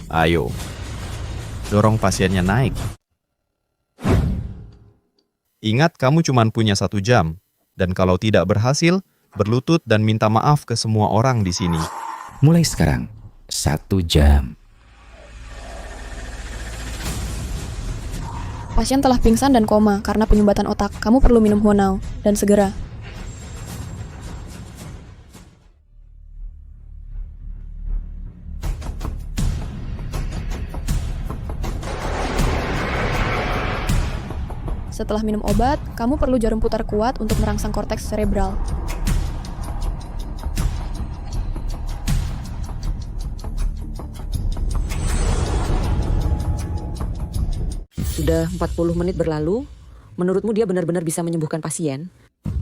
Ayo, dorong pasiennya naik. Ingat, kamu cuma punya 1 jam. Dan kalau tidak berhasil, berlutut dan minta maaf ke semua orang di sini. Mulai sekarang, 1 jam. Pasien telah pingsan dan koma karena penyumbatan otak. Kamu perlu minum Honau, dan segera. Setelah minum obat, kamu perlu jarum putar kuat untuk merangsang korteks cerebral. Sudah 40 menit berlalu. Menurutmu dia benar-benar bisa menyembuhkan pasien?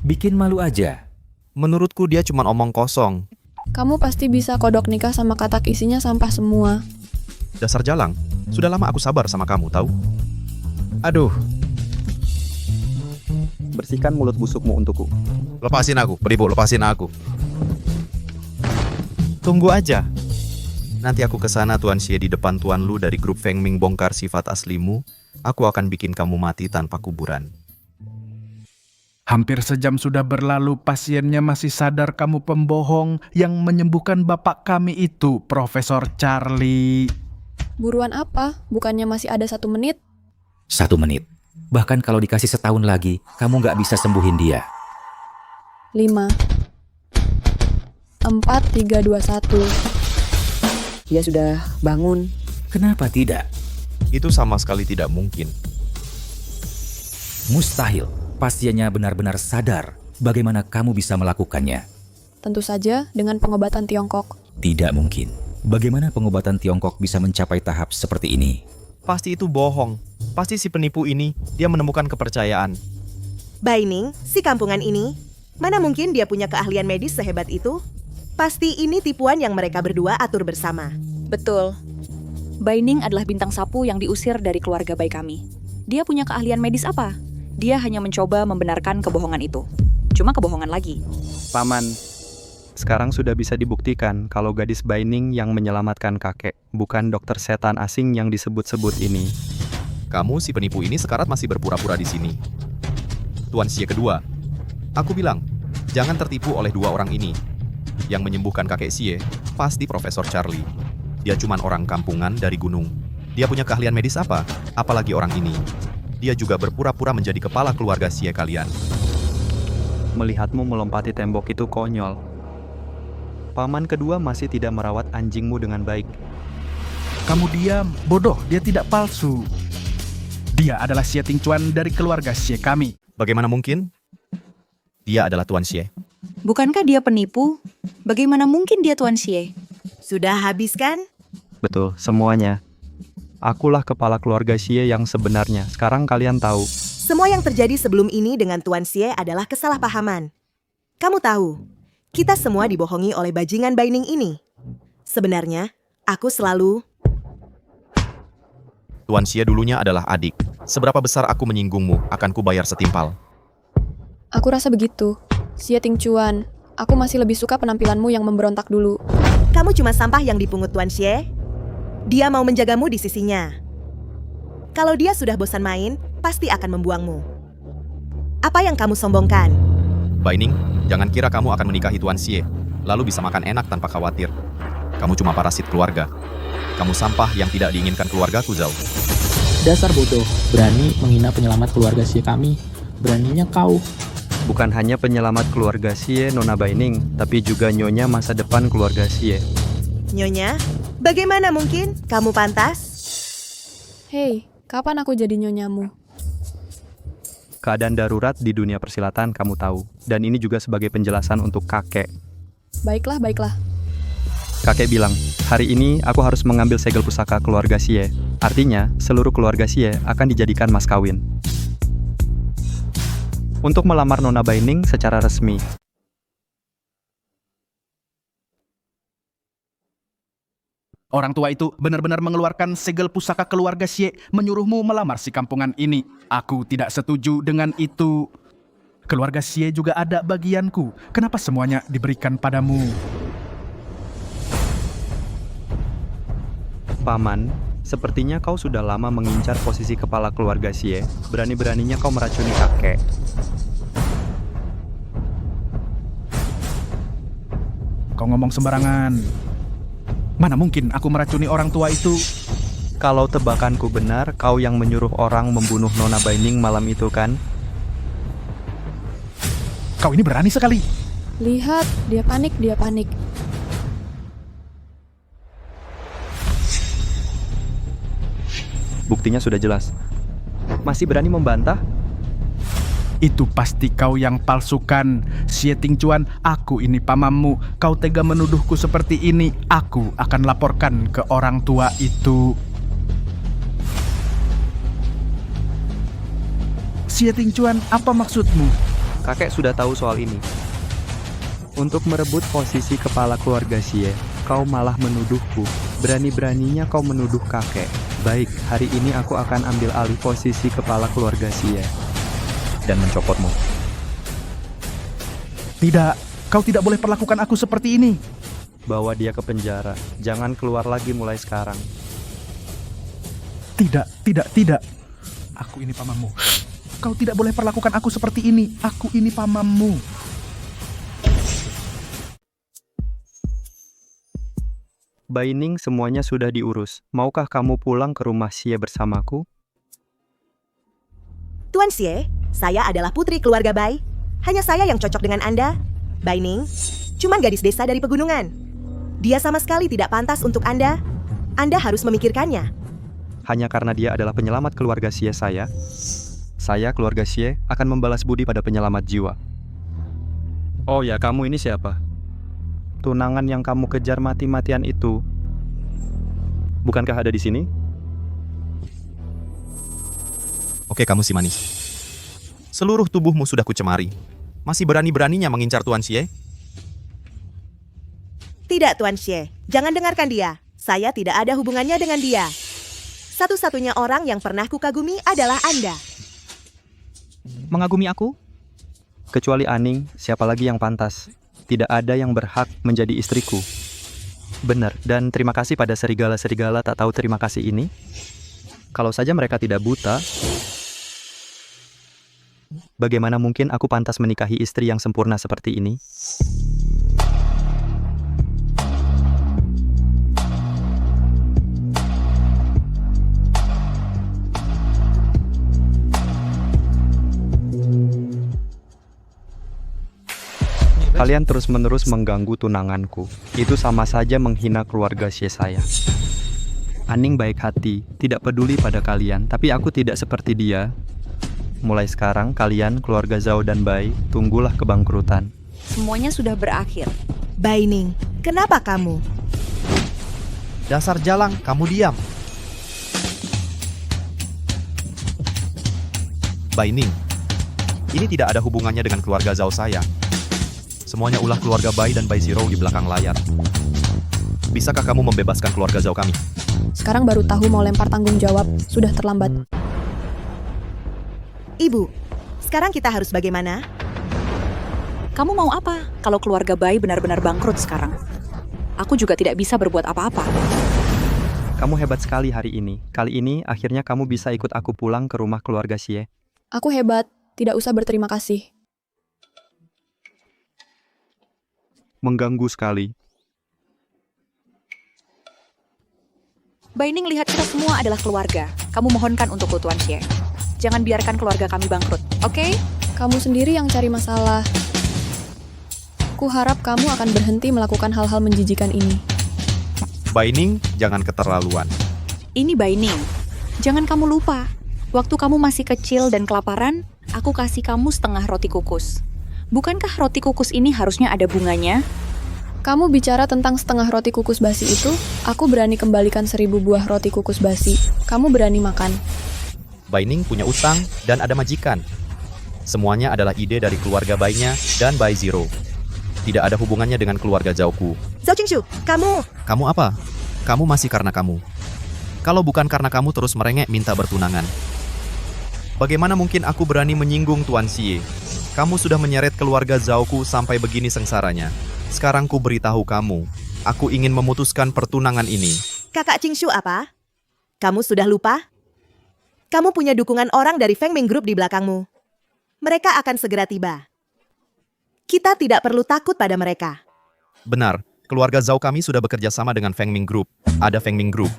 Bikin malu aja. Menurutku dia cuma omong kosong. Kamu pasti bisa kodok nikah sama katak isinya sampah semua. Dasar jalang. Sudah lama aku sabar sama kamu, tahu? Aduh. bersihkan mulut busukmu untukku. Lepasin aku, penipu, lepasin aku. Tunggu aja. Nanti aku ke sana Tuan Xie di depan Tuan Lu dari grup Feng Ming bongkar sifat aslimu. Aku akan bikin kamu mati tanpa kuburan. Hampir sejam sudah berlalu, pasiennya masih sadar kamu pembohong yang menyembuhkan bapak kami itu, Profesor Charlie. Buruan apa? Bukannya masih ada 1 menit? 1 menit. Bahkan kalau dikasih setahun lagi, kamu nggak bisa sembuhin dia. 5, 4, 3, 2, 1. Dia sudah bangun. Kenapa tidak? Itu sama sekali tidak mungkin. Mustahil. Pasiennya benar-benar sadar. Bagaimana kamu bisa melakukannya? Tentu saja dengan pengobatan Tiongkok. Tidak mungkin. Bagaimana pengobatan Tiongkok bisa mencapai tahap seperti ini? Pasti itu bohong. Pasti si penipu ini, dia menemukan kepercayaan. Baining, si kampungan ini, mana mungkin dia punya keahlian medis sehebat itu? Pasti ini tipuan yang mereka berdua atur bersama. Betul. Baining adalah bintang sapu yang diusir dari keluarga bayi kami. Dia punya keahlian medis apa? Dia hanya mencoba membenarkan kebohongan itu. Cuma kebohongan lagi. Paman, sekarang sudah bisa dibuktikan kalau gadis Baining yang menyelamatkan kakek, bukan dokter setan asing yang disebut-sebut ini. Kamu si penipu ini sekarat masih berpura-pura di sini. Tuan Xie kedua, aku bilang, jangan tertipu oleh 2 orang ini. Yang menyembuhkan kakek Xie pasti Profesor Charlie. Dia cuman orang kampungan dari gunung. Dia punya keahlian medis apa? Apalagi orang ini. Dia juga berpura-pura menjadi kepala keluarga Xie kalian. Melihatmu melompati tembok itu konyol. Paman kedua masih tidak merawat anjingmu dengan baik. Kamu diam, bodoh, dia tidak palsu. Dia adalah Xie Tingcuan dari keluarga Xie kami. Bagaimana mungkin? Dia adalah Tuan Xie. Bukankah dia penipu? Bagaimana mungkin dia Tuan Xie? Sudah habis kan? Betul, semuanya. Akulah kepala keluarga Xie yang sebenarnya. Sekarang kalian tahu. Semua yang terjadi sebelum ini dengan Tuan Xie adalah kesalahpahaman. Kamu tahu, kita semua dibohongi oleh bajingan Baining ini. Sebenarnya, aku selalu... Tuan Xie dulunya adalah adik. Seberapa besar aku menyinggungmu, akan kubayar setimpal. Aku rasa begitu. Xie Tingcuan, aku masih lebih suka penampilanmu yang memberontak dulu. Kamu cuma sampah yang dipungut Tuan Xie. Dia mau menjagamu di sisinya. Kalau dia sudah bosan main, pasti akan membuangmu. Apa yang kamu sombongkan? Baining, jangan kira kamu akan menikahi Tuan Xie, lalu bisa makan enak tanpa khawatir. Kamu cuma parasit keluarga. Kamu sampah yang tidak diinginkan keluargaku, Zhao. Dasar bodoh, berani menghina penyelamat keluarga Xie kami. Beraninya kau. Bukan hanya penyelamat keluarga Xie, Nona Baining, tapi juga nyonya masa depan keluarga Xie. Nyonya, bagaimana mungkin kamu pantas? Hei, kapan aku jadi nyonyamu? Keadaan darurat di dunia persilatan kamu tahu. Dan ini juga sebagai penjelasan untuk kakek. Baiklah, baiklah. Kakek bilang, hari ini aku harus mengambil segel pusaka keluarga Xie. Artinya, seluruh keluarga Xie akan dijadikan mas kawin. Untuk melamar Nona Baining secara resmi. Orang tua itu benar-benar mengeluarkan segel pusaka keluarga Xie, menyuruhmu melamar si kampungan ini. Aku tidak setuju dengan itu. Keluarga Xie juga ada bagianku. Kenapa semuanya diberikan padamu? Paman, sepertinya kau sudah lama mengincar posisi kepala keluarga Xie. Berani-beraninya kau meracuni kakek. Kau ngomong sembarangan. Mana mungkin aku meracuni orang tua itu? Kalau tebakanku benar, kau yang menyuruh orang membunuh Nona Baining malam itu kan? Kau ini berani sekali. Lihat, dia panik, dia panik. Buktinya sudah jelas. Masih berani membantah? Itu pasti kau yang palsukan. Xie Tingcuan, aku ini pamanmu. Kau tega menuduhku seperti ini. Aku akan laporkan ke orang tua itu. Xie Tingcuan, apa maksudmu? Kakek sudah tahu soal ini. Untuk merebut posisi kepala keluarga Xie, kau malah menuduhku. Berani-beraninya kau menuduh kakek. Baik, hari ini aku akan ambil alih posisi kepala keluarga Xie. dan mencopotmu. Tidak, kau tidak boleh perlakukan aku seperti ini. Bawa dia ke penjara. Jangan keluar lagi mulai sekarang. Tidak. Aku ini pamanmu. Kau tidak boleh perlakukan aku seperti ini. Aku ini pamanmu. Baining, semuanya sudah diurus. Maukah kamu pulang ke rumah Xie bersamaku? Tuan Xie, saya adalah putri keluarga Bai. Hanya saya yang cocok dengan Anda. Baining, cuman gadis desa dari pegunungan. Dia sama sekali tidak pantas untuk Anda. Anda harus memikirkannya. Hanya karena dia adalah penyelamat keluarga Xie saya, keluarga Xie, akan membalas budi pada penyelamat jiwa. Oh ya, kamu ini siapa? Tunangan yang kamu kejar mati-matian itu, bukankah ada di sini? Oke, kamu si manis. Seluruh tubuhmu sudah kucemari. Masih berani-beraninya mengincar Tuan Xie? Tidak, Tuan Xie. Jangan dengarkan dia. Saya tidak ada hubungannya dengan dia. Satu-satunya orang yang pernah kukagumi adalah Anda. Mengagumi aku? Kecuali Aning, siapa lagi yang pantas? Tidak ada yang berhak menjadi istriku. Benar, dan terima kasih pada serigala-serigala tak tahu terima kasih ini. Kalau saja mereka tidak buta, bagaimana mungkin aku pantas menikahi istri yang sempurna seperti ini? Kalian terus-menerus mengganggu tunanganku. Itu sama saja menghina keluarga Xie saya. Aning baik hati, tidak peduli pada kalian, tapi aku tidak seperti dia. Mulai sekarang, kalian, keluarga Zhao dan Bai, tunggulah kebangkrutan. Semuanya sudah berakhir. Baining, kenapa kamu? Dasar jalang, kamu diam. Baining, ini tidak ada hubungannya dengan keluarga Zhao saya. Semuanya ulah keluarga Bai dan Bai Zero di belakang layar. Bisakah kamu membebaskan keluarga Zhao kami? Sekarang baru tahu mau lempar tanggung jawab, sudah terlambat. Ibu, sekarang kita harus bagaimana? Kamu mau apa kalau keluarga Bai benar-benar bangkrut sekarang? Aku juga tidak bisa berbuat apa-apa. Kamu hebat sekali hari ini. Kali ini akhirnya kamu bisa ikut aku pulang ke rumah keluarga Xie. Aku hebat, tidak usah berterima kasih. Mengganggu sekali. Baining lihat kita semua adalah keluarga. Kamu mohonkan untukku, Tuan Xie. Jangan biarkan keluarga kami bangkrut, oke? Kamu sendiri yang cari masalah. Kuharap kamu akan berhenti melakukan hal-hal menjijikan ini. Baining, jangan keterlaluan. Ini Baining. Jangan kamu lupa, waktu kamu masih kecil dan kelaparan, aku kasih kamu setengah roti kukus. Bukankah roti kukus ini harusnya ada bunganya? Kamu bicara tentang setengah roti kukus basi itu, aku berani kembalikan 1000 buah roti kukus basi. Kamu berani makan. Baining punya utang dan ada majikan. Semuanya adalah ide dari keluarga Bai-nya dan Bai Zero. Tidak ada hubungannya dengan keluarga Zhao-ku. Zhao Qingshu, kamu... Kamu apa? Kamu masih karena kamu. Kalau bukan karena kamu terus merengek minta bertunangan. Bagaimana mungkin aku berani menyinggung Tuan Xie? Kamu sudah menyeret keluarga Zhao-ku sampai begini sengsaranya. Sekarang ku beritahu kamu, aku ingin memutuskan pertunangan ini. Kakak Qingshu apa? Kamu sudah lupa? Kamu punya dukungan orang dari Feng Ming Group di belakangmu. Mereka akan segera tiba. Kita tidak perlu takut pada mereka. Benar, keluarga Zhao kami sudah bekerja sama dengan Feng Ming Group. Ada Feng Ming Group.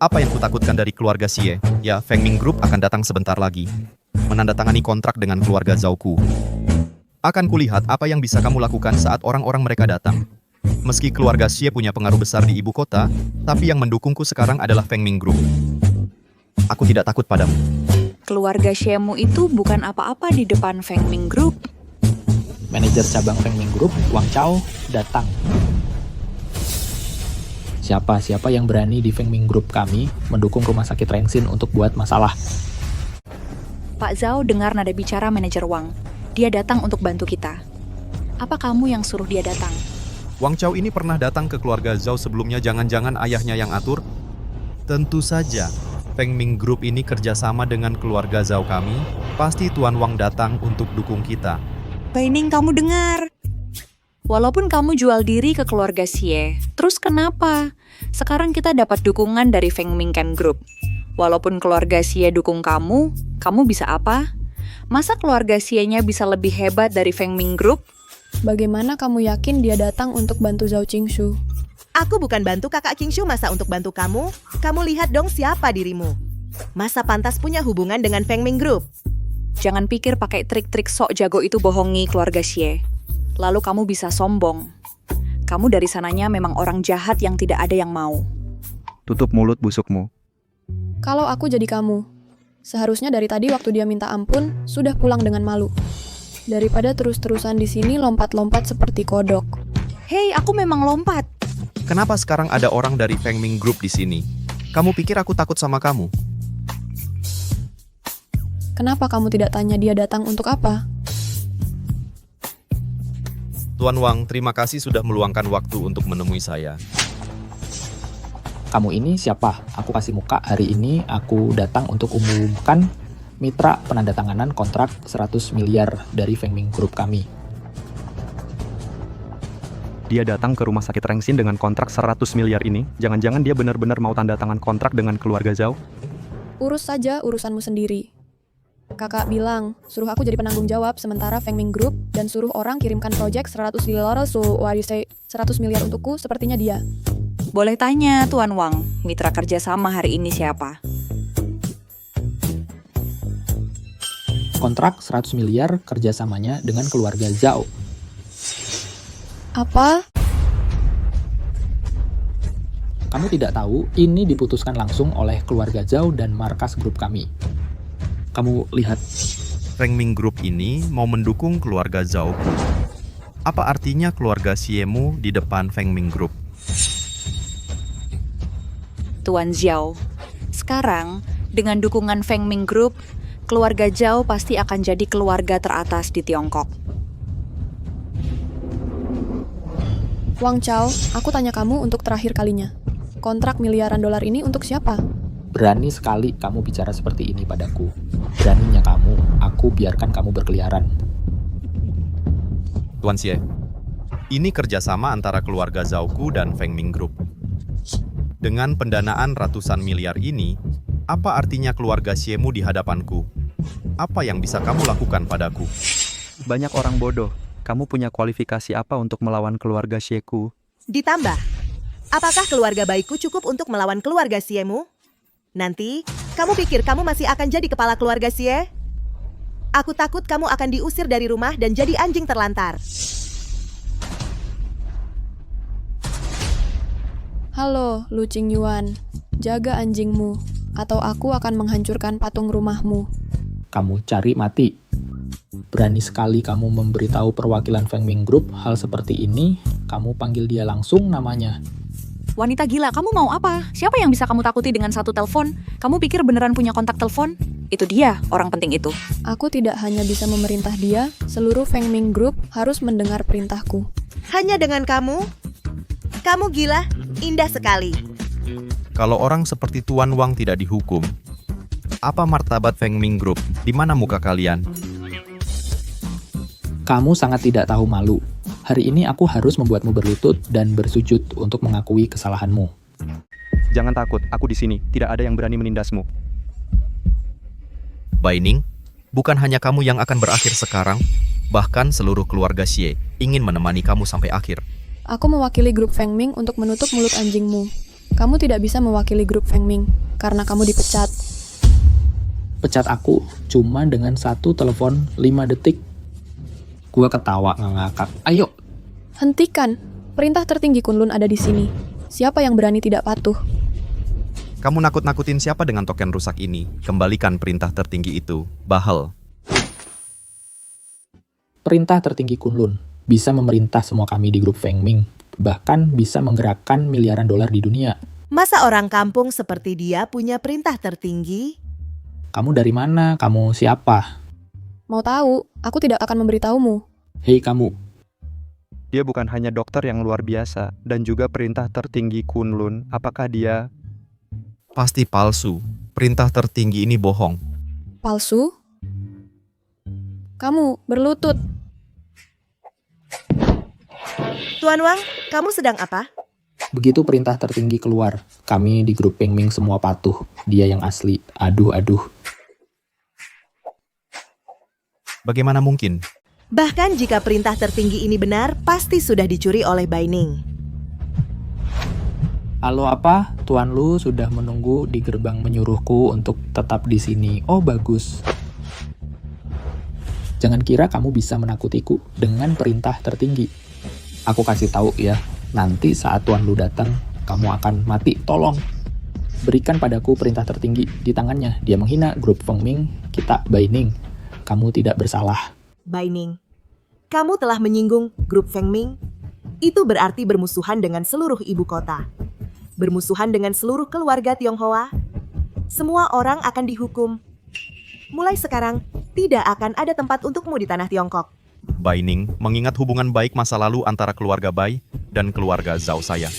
Apa yang kutakutkan dari keluarga Xie? Ya, Feng Ming Group akan datang sebentar lagi. Menandatangani kontrak dengan keluarga Zhao-ku. Akan kulihat apa yang bisa kamu lakukan saat orang-orang mereka datang. Meski keluarga Xie punya pengaruh besar di ibu kota, tapi yang mendukungku sekarang adalah Feng Ming Group. Aku tidak takut padamu. Keluarga Xie-mu itu bukan apa-apa di depan Feng Ming Group. Manajer cabang Feng Ming Group, Wang Chao, datang. Siapa yang berani di Feng Ming Group kami mendukung rumah sakit Rengsin untuk buat masalah? Pak Zhao dengar nada bicara manajer Wang. Dia datang untuk bantu kita. Apa kamu yang suruh dia datang? Wang Chao ini pernah datang ke keluarga Zhao sebelumnya, jangan-jangan ayahnya yang atur? Tentu saja. Feng Ming Group ini kerjasama dengan keluarga Zhao kami, pasti Tuan Wang datang untuk dukung kita. Baining, kamu dengar? Walaupun kamu jual diri ke keluarga Xie, terus kenapa? Sekarang kita dapat dukungan dari Feng Ming Can Group. Walaupun keluarga Xie dukung kamu bisa apa? Masa keluarga Xie-nya bisa lebih hebat dari Feng Ming Group? Bagaimana kamu yakin dia datang untuk bantu Zhao Qingshu? Aku bukan bantu kakak Qingshu, masa untuk bantu kamu? Kamu lihat dong siapa dirimu. Masa pantas punya hubungan dengan Feng Ming Group? Jangan pikir pakai trik-trik sok jago itu bohongi keluarga Xie. Lalu kamu bisa sombong. Kamu dari sananya memang orang jahat yang tidak ada yang mau. Tutup mulut busukmu. Kalau aku jadi kamu, seharusnya dari tadi waktu dia minta ampun, sudah pulang dengan malu. Daripada terus-terusan di sini lompat-lompat seperti kodok. Hei, aku memang lompat. Kenapa sekarang ada orang dari Feng Ming Group di sini? Kamu pikir aku takut sama kamu? Kenapa kamu tidak tanya dia datang untuk apa? Tuan Wang, terima kasih sudah meluangkan waktu untuk menemui saya. Kamu ini siapa? Aku kasih muka. Hari ini aku datang untuk umumkan mitra penandatanganan kontrak 100 miliar dari Feng Ming Group kami. Dia datang ke rumah sakit Rengsin dengan kontrak 100 miliar ini. Jangan-jangan dia benar-benar mau tanda tangan kontrak dengan keluarga Zhao? Urus saja urusanmu sendiri. Kakak bilang, suruh aku jadi penanggung jawab sementara Feng Ming Group dan suruh orang kirimkan proyek 100 miliar, so what you say, 100 miliar untukku, sepertinya dia. Boleh tanya, Tuan Wang, mitra kerjasama hari ini siapa? Kontrak 100 miliar kerjasamanya dengan keluarga Zhao. Apa? Kamu tidak tahu, ini diputuskan langsung oleh keluarga Zhao dan markas grup kami. Kamu lihat. Feng Ming Group ini mau mendukung keluarga Zhao. Apa artinya keluarga Xiemu di depan Feng Ming Group? Tuan Zhao, sekarang dengan dukungan Feng Ming Group, keluarga Zhao pasti akan jadi keluarga teratas di Tiongkok. Wang Chao, aku tanya kamu untuk terakhir kalinya. Kontrak miliaran dolar ini untuk siapa? Berani sekali kamu bicara seperti ini padaku. Beraninya kamu, aku biarkan kamu berkeliaran. Tuan Xie, ini kerjasama antara keluarga Zhaoku dan Feng Ming Group. Dengan pendanaan ratusan miliar ini, apa artinya keluarga Xiemu di hadapanku? Apa yang bisa kamu lakukan padaku? Banyak orang bodoh. Kamu punya kualifikasi apa untuk melawan keluarga Xieku? Ditambah, apakah keluarga baikku cukup untuk melawan keluarga Xiemu? Nanti, kamu pikir kamu masih akan jadi kepala keluarga Xie? Aku takut kamu akan diusir dari rumah dan jadi anjing terlantar. Halo, Lu Qingyuan. Jaga anjingmu, atau aku akan menghancurkan patung rumahmu. Kamu cari mati. Berani sekali kamu memberitahu perwakilan Feng Ming Group hal seperti ini, kamu panggil dia langsung namanya. Wanita gila, kamu mau apa? Siapa yang bisa kamu takuti dengan satu telepon? Kamu pikir beneran punya kontak telepon? Itu dia, orang penting itu. Aku tidak hanya bisa memerintah dia, seluruh Feng Ming Group harus mendengar perintahku. Hanya dengan kamu? Kamu gila, indah sekali. Kalau orang seperti Tuan Wang tidak dihukum, apa martabat Feng Ming Group? Di mana muka kalian? Kamu sangat tidak tahu malu. Hari ini aku harus membuatmu berlutut dan bersujud untuk mengakui kesalahanmu. Jangan takut, aku di sini. Tidak ada yang berani menindasmu. Baining, bukan hanya kamu yang akan berakhir sekarang, bahkan seluruh keluarga Xie ingin menemani kamu sampai akhir. Aku mewakili grup Feng Ming untuk menutup mulut anjingmu. Kamu tidak bisa mewakili grup Feng Ming, karena kamu dipecat. Pecat aku cuma dengan satu telepon 5 detik. Gua ketawa ngakak. Ayo. Hentikan. Perintah tertinggi Kunlun ada di sini. Siapa yang berani tidak patuh? Kamu nakut-nakutin siapa dengan token rusak ini? Kembalikan perintah tertinggi itu. Bahal. Perintah tertinggi Kunlun bisa memerintah semua kami di grup Feng Ming. Bahkan bisa menggerakkan miliaran dolar di dunia. Masa orang kampung seperti dia punya perintah tertinggi? Kamu dari mana? Kamu siapa? Mau tahu, aku tidak akan memberitahumu. Hei kamu. Dia bukan hanya dokter yang luar biasa, dan juga perintah tertinggi Kunlun. Apakah dia... Pasti palsu. Perintah tertinggi ini bohong. Palsu? Kamu berlutut. Tuan Wang, kamu sedang apa? Begitu perintah tertinggi keluar, kami di grup Feng Ming semua patuh. Dia yang asli. Aduh. Bagaimana mungkin? Bahkan jika perintah tertinggi ini benar, pasti sudah dicuri oleh Baining. Halo apa? Tuan Lu sudah menunggu di gerbang menyuruhku untuk tetap di sini. Oh bagus. Jangan kira kamu bisa menakutiku dengan perintah tertinggi. Aku kasih tahu ya, nanti saat Tuan Lu datang, kamu akan mati. Tolong. Berikan padaku perintah tertinggi. Di tangannya, dia menghina grup Feng Ming, kita Baining. Kamu tidak bersalah. Baining, kamu telah menyinggung grup Feng Ming. Itu berarti bermusuhan dengan seluruh ibu kota. Bermusuhan dengan seluruh keluarga Tionghoa. Semua orang akan dihukum. Mulai sekarang, tidak akan ada tempat untukmu di tanah Tiongkok. Baining mengingat hubungan baik masa lalu antara keluarga Bai dan keluarga Zhao saya.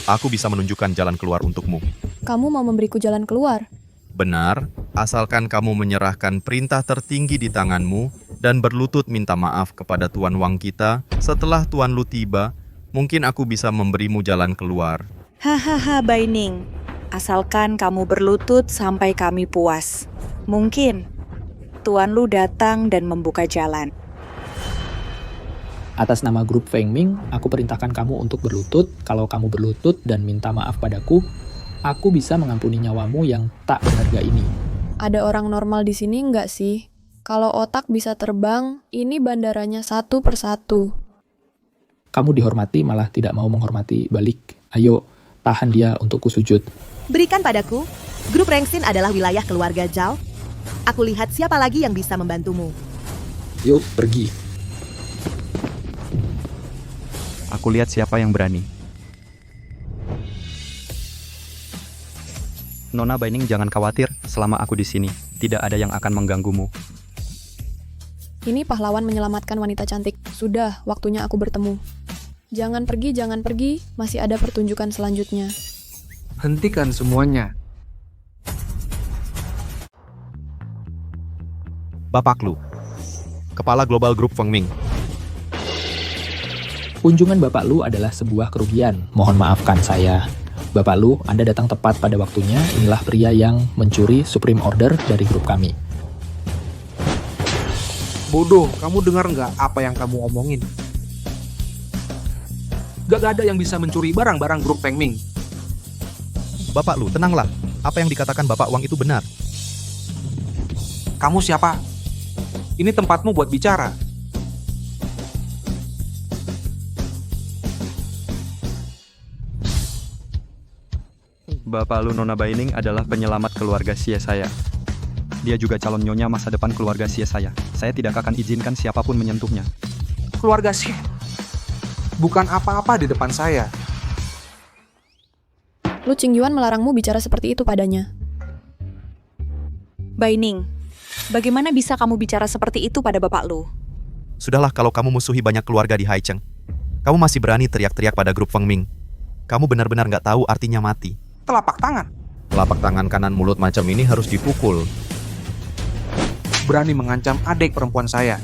Aku bisa menunjukkan jalan keluar untukmu. Kamu mau memberiku jalan keluar? Benar, asalkan kamu menyerahkan perintah tertinggi di tanganmu dan berlutut minta maaf kepada Tuan Wang kita. Setelah Tuan Lu tiba, mungkin aku bisa memberimu jalan keluar. Hahaha Baining, asalkan kamu berlutut sampai kami puas. Mungkin Tuan Lu datang dan membuka jalan. Atas nama grup Feng Ming, aku perintahkan kamu untuk berlutut. Kalau kamu berlutut dan minta maaf padaku, aku bisa mengampuni nyawamu yang tak berharga ini. Ada orang normal di sini nggak sih? Kalau otak bisa terbang, ini bandaranya satu persatu. Kamu dihormati malah tidak mau menghormati balik. Ayo, tahan dia untukku sujud. Berikan padaku. Grup Rengsin adalah wilayah keluarga Zhao. Aku lihat siapa lagi yang bisa membantumu. Yuk, pergi. Aku lihat siapa yang berani. Nona Baining, jangan khawatir, selama aku di sini, tidak ada yang akan mengganggumu. Ini pahlawan menyelamatkan wanita cantik. Sudah, waktunya aku bertemu. Jangan pergi, masih ada pertunjukan selanjutnya. Hentikan semuanya. Bapak Lu, Kepala Global Grup Feng Ming. Kunjungan Bapak Lu adalah sebuah kerugian. Mohon maafkan saya. Bapak Lu, Anda datang tepat pada waktunya. Inilah pria yang mencuri Supreme Order dari grup kami. Bodoh, kamu dengar nggak apa yang kamu omongin? Gak ada yang bisa mencuri barang-barang grup Feng Ming. Bapak Lu, tenanglah. Apa yang dikatakan Bapak Wang itu benar. Kamu siapa? Ini tempatmu buat bicara. Bapak Lu Nona Baining adalah penyelamat keluarga Xie saya. Dia juga calon nyonya masa depan keluarga Xie saya. Saya tidak akan izinkan siapapun menyentuhnya. Keluarga Xie bukan apa-apa di depan saya. Lu Qingyuan melarangmu bicara seperti itu padanya. Baining, bagaimana bisa kamu bicara seperti itu pada Bapak Lu? Sudahlah kalau kamu musuhi banyak keluarga di Haicheng. Kamu masih berani teriak-teriak pada grup Feng Ming. Kamu benar-benar nggak tahu artinya mati. Telapak tangan. Telapak tangan kanan mulut macam ini harus dipukul. Berani mengancam adik perempuan saya.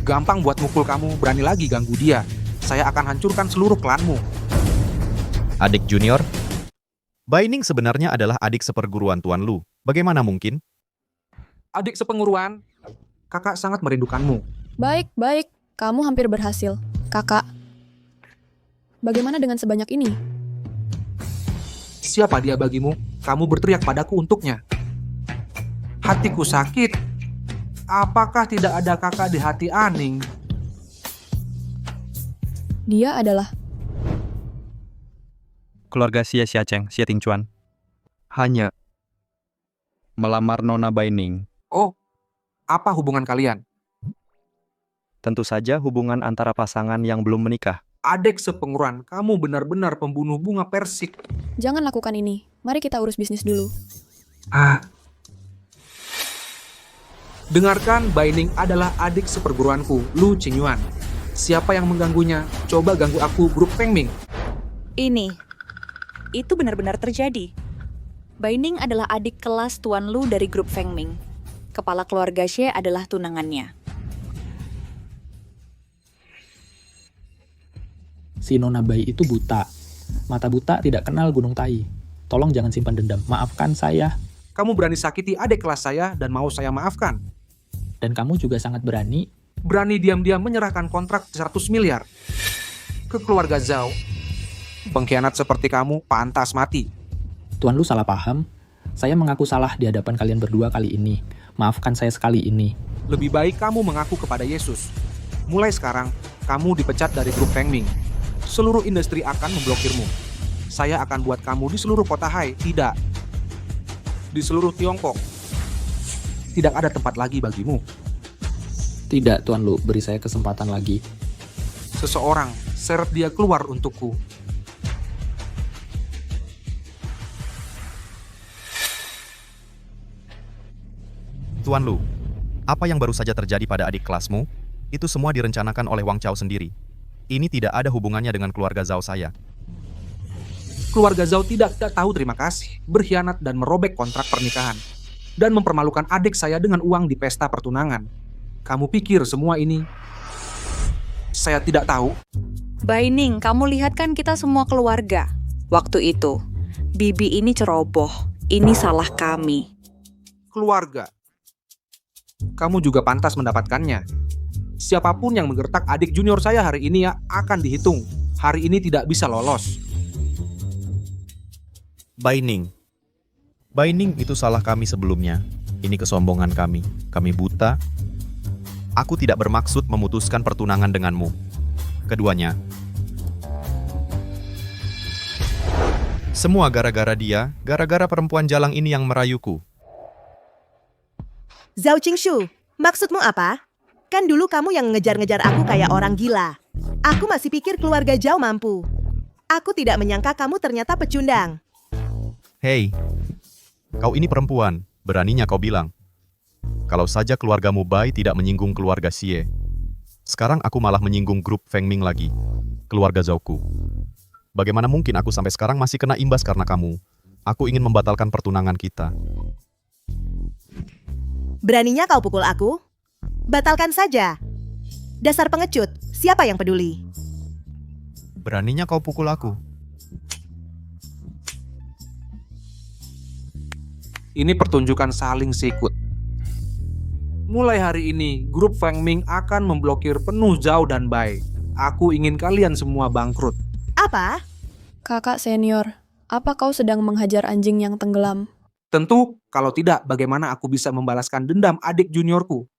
Gampang buat mukul kamu, berani lagi ganggu dia. Saya akan hancurkan seluruh klanmu. Adik junior? Baining sebenarnya adalah adik seperguruan Tuan Lu. Bagaimana mungkin? Adik sepenguruan, kakak sangat merindukanmu. Baik. Kamu hampir berhasil, kakak. Bagaimana dengan sebanyak ini? Siapa dia bagimu? Kamu berteriak padaku untuknya. Hatiku sakit. Apakah tidak ada kakak di hati Aning? Dia adalah Keluarga Xie Xiacheng, Xie Tingchuan. Hanya melamar Nona Baining. Oh, apa hubungan kalian? Tentu saja hubungan antara pasangan yang belum menikah. Adik sepenguruan, kamu benar-benar pembunuh bunga persik. Jangan lakukan ini. Mari kita urus bisnis dulu. Dengarkan, Baining adalah adik seperguruanku, Lu Qingyuan. Siapa yang mengganggunya? Coba ganggu aku, grup Feng Ming. Itu benar-benar terjadi. Baining adalah adik kelas Tuan Lu dari grup Feng Ming. Kepala keluarga Xie adalah tunangannya. Si Nona Bai itu buta. Mata buta tidak kenal Gunung Tai. Tolong jangan simpan dendam. Maafkan saya. Kamu berani sakiti adik kelas saya dan mau saya maafkan. Dan kamu juga sangat berani. Berani diam-diam menyerahkan kontrak 100 miliar ke keluarga Zhao. Pengkhianat seperti kamu pantas mati. Tuan Lu salah paham. Saya mengaku salah di hadapan kalian berdua kali ini. Maafkan saya sekali ini. Lebih baik kamu mengaku kepada Yesus. Mulai sekarang, kamu dipecat dari grup Feng Ming. Seluruh industri akan memblokirmu. Saya akan buat kamu di seluruh kota Hai. Tidak. Di seluruh Tiongkok. Tidak ada tempat lagi bagimu. Tidak, Tuan Lu. Beri saya kesempatan lagi. Seseorang seret dia keluar untukku. Tuan Lu, apa yang baru saja terjadi pada adik kelasmu, itu semua direncanakan oleh Wang Chao sendiri. Ini tidak ada hubungannya dengan keluarga Zhao saya. Keluarga Zhao tidak tahu terima kasih, berkhianat dan merobek kontrak pernikahan, dan mempermalukan adik saya dengan uang di pesta pertunangan. Kamu pikir semua ini saya tidak tahu? Baining, kamu lihat kan kita semua keluarga. Waktu itu, Bibi ini ceroboh. Ini salah kami. Keluarga. Kamu juga pantas mendapatkannya. Siapapun yang menggertak adik junior saya hari ini ya akan dihitung. Hari ini tidak bisa lolos. Baining itu salah kami sebelumnya. Ini kesombongan kami. Kami buta. Aku tidak bermaksud memutuskan pertunangan denganmu. Keduanya. Semua gara-gara dia, gara-gara perempuan jalang ini yang merayuku. Zhao Qingshu, maksudmu apa? Kan dulu kamu yang ngejar-ngejar aku kayak orang gila. Aku masih pikir keluarga Zhao mampu. Aku tidak menyangka kamu ternyata pecundang. Hei, kau ini perempuan, beraninya kau bilang. Kalau saja keluargamu Bai tidak menyinggung keluarga Xie. Sekarang aku malah menyinggung grup Feng Ming lagi, keluarga Zhao-ku. Bagaimana mungkin aku sampai sekarang masih kena imbas karena kamu? Aku ingin membatalkan pertunangan kita. Beraninya kau pukul aku? Batalkan saja. Dasar pengecut, siapa yang peduli? Beraninya kau pukul aku. Ini pertunjukan saling sikut. Mulai hari ini, grup Feng Ming akan memblokir penuh Zhao dan Bai. Aku ingin kalian semua bangkrut. Apa? Kakak senior, apa kau sedang menghajar anjing yang tenggelam? Tentu, kalau tidak, bagaimana aku bisa membalaskan dendam adik juniorku?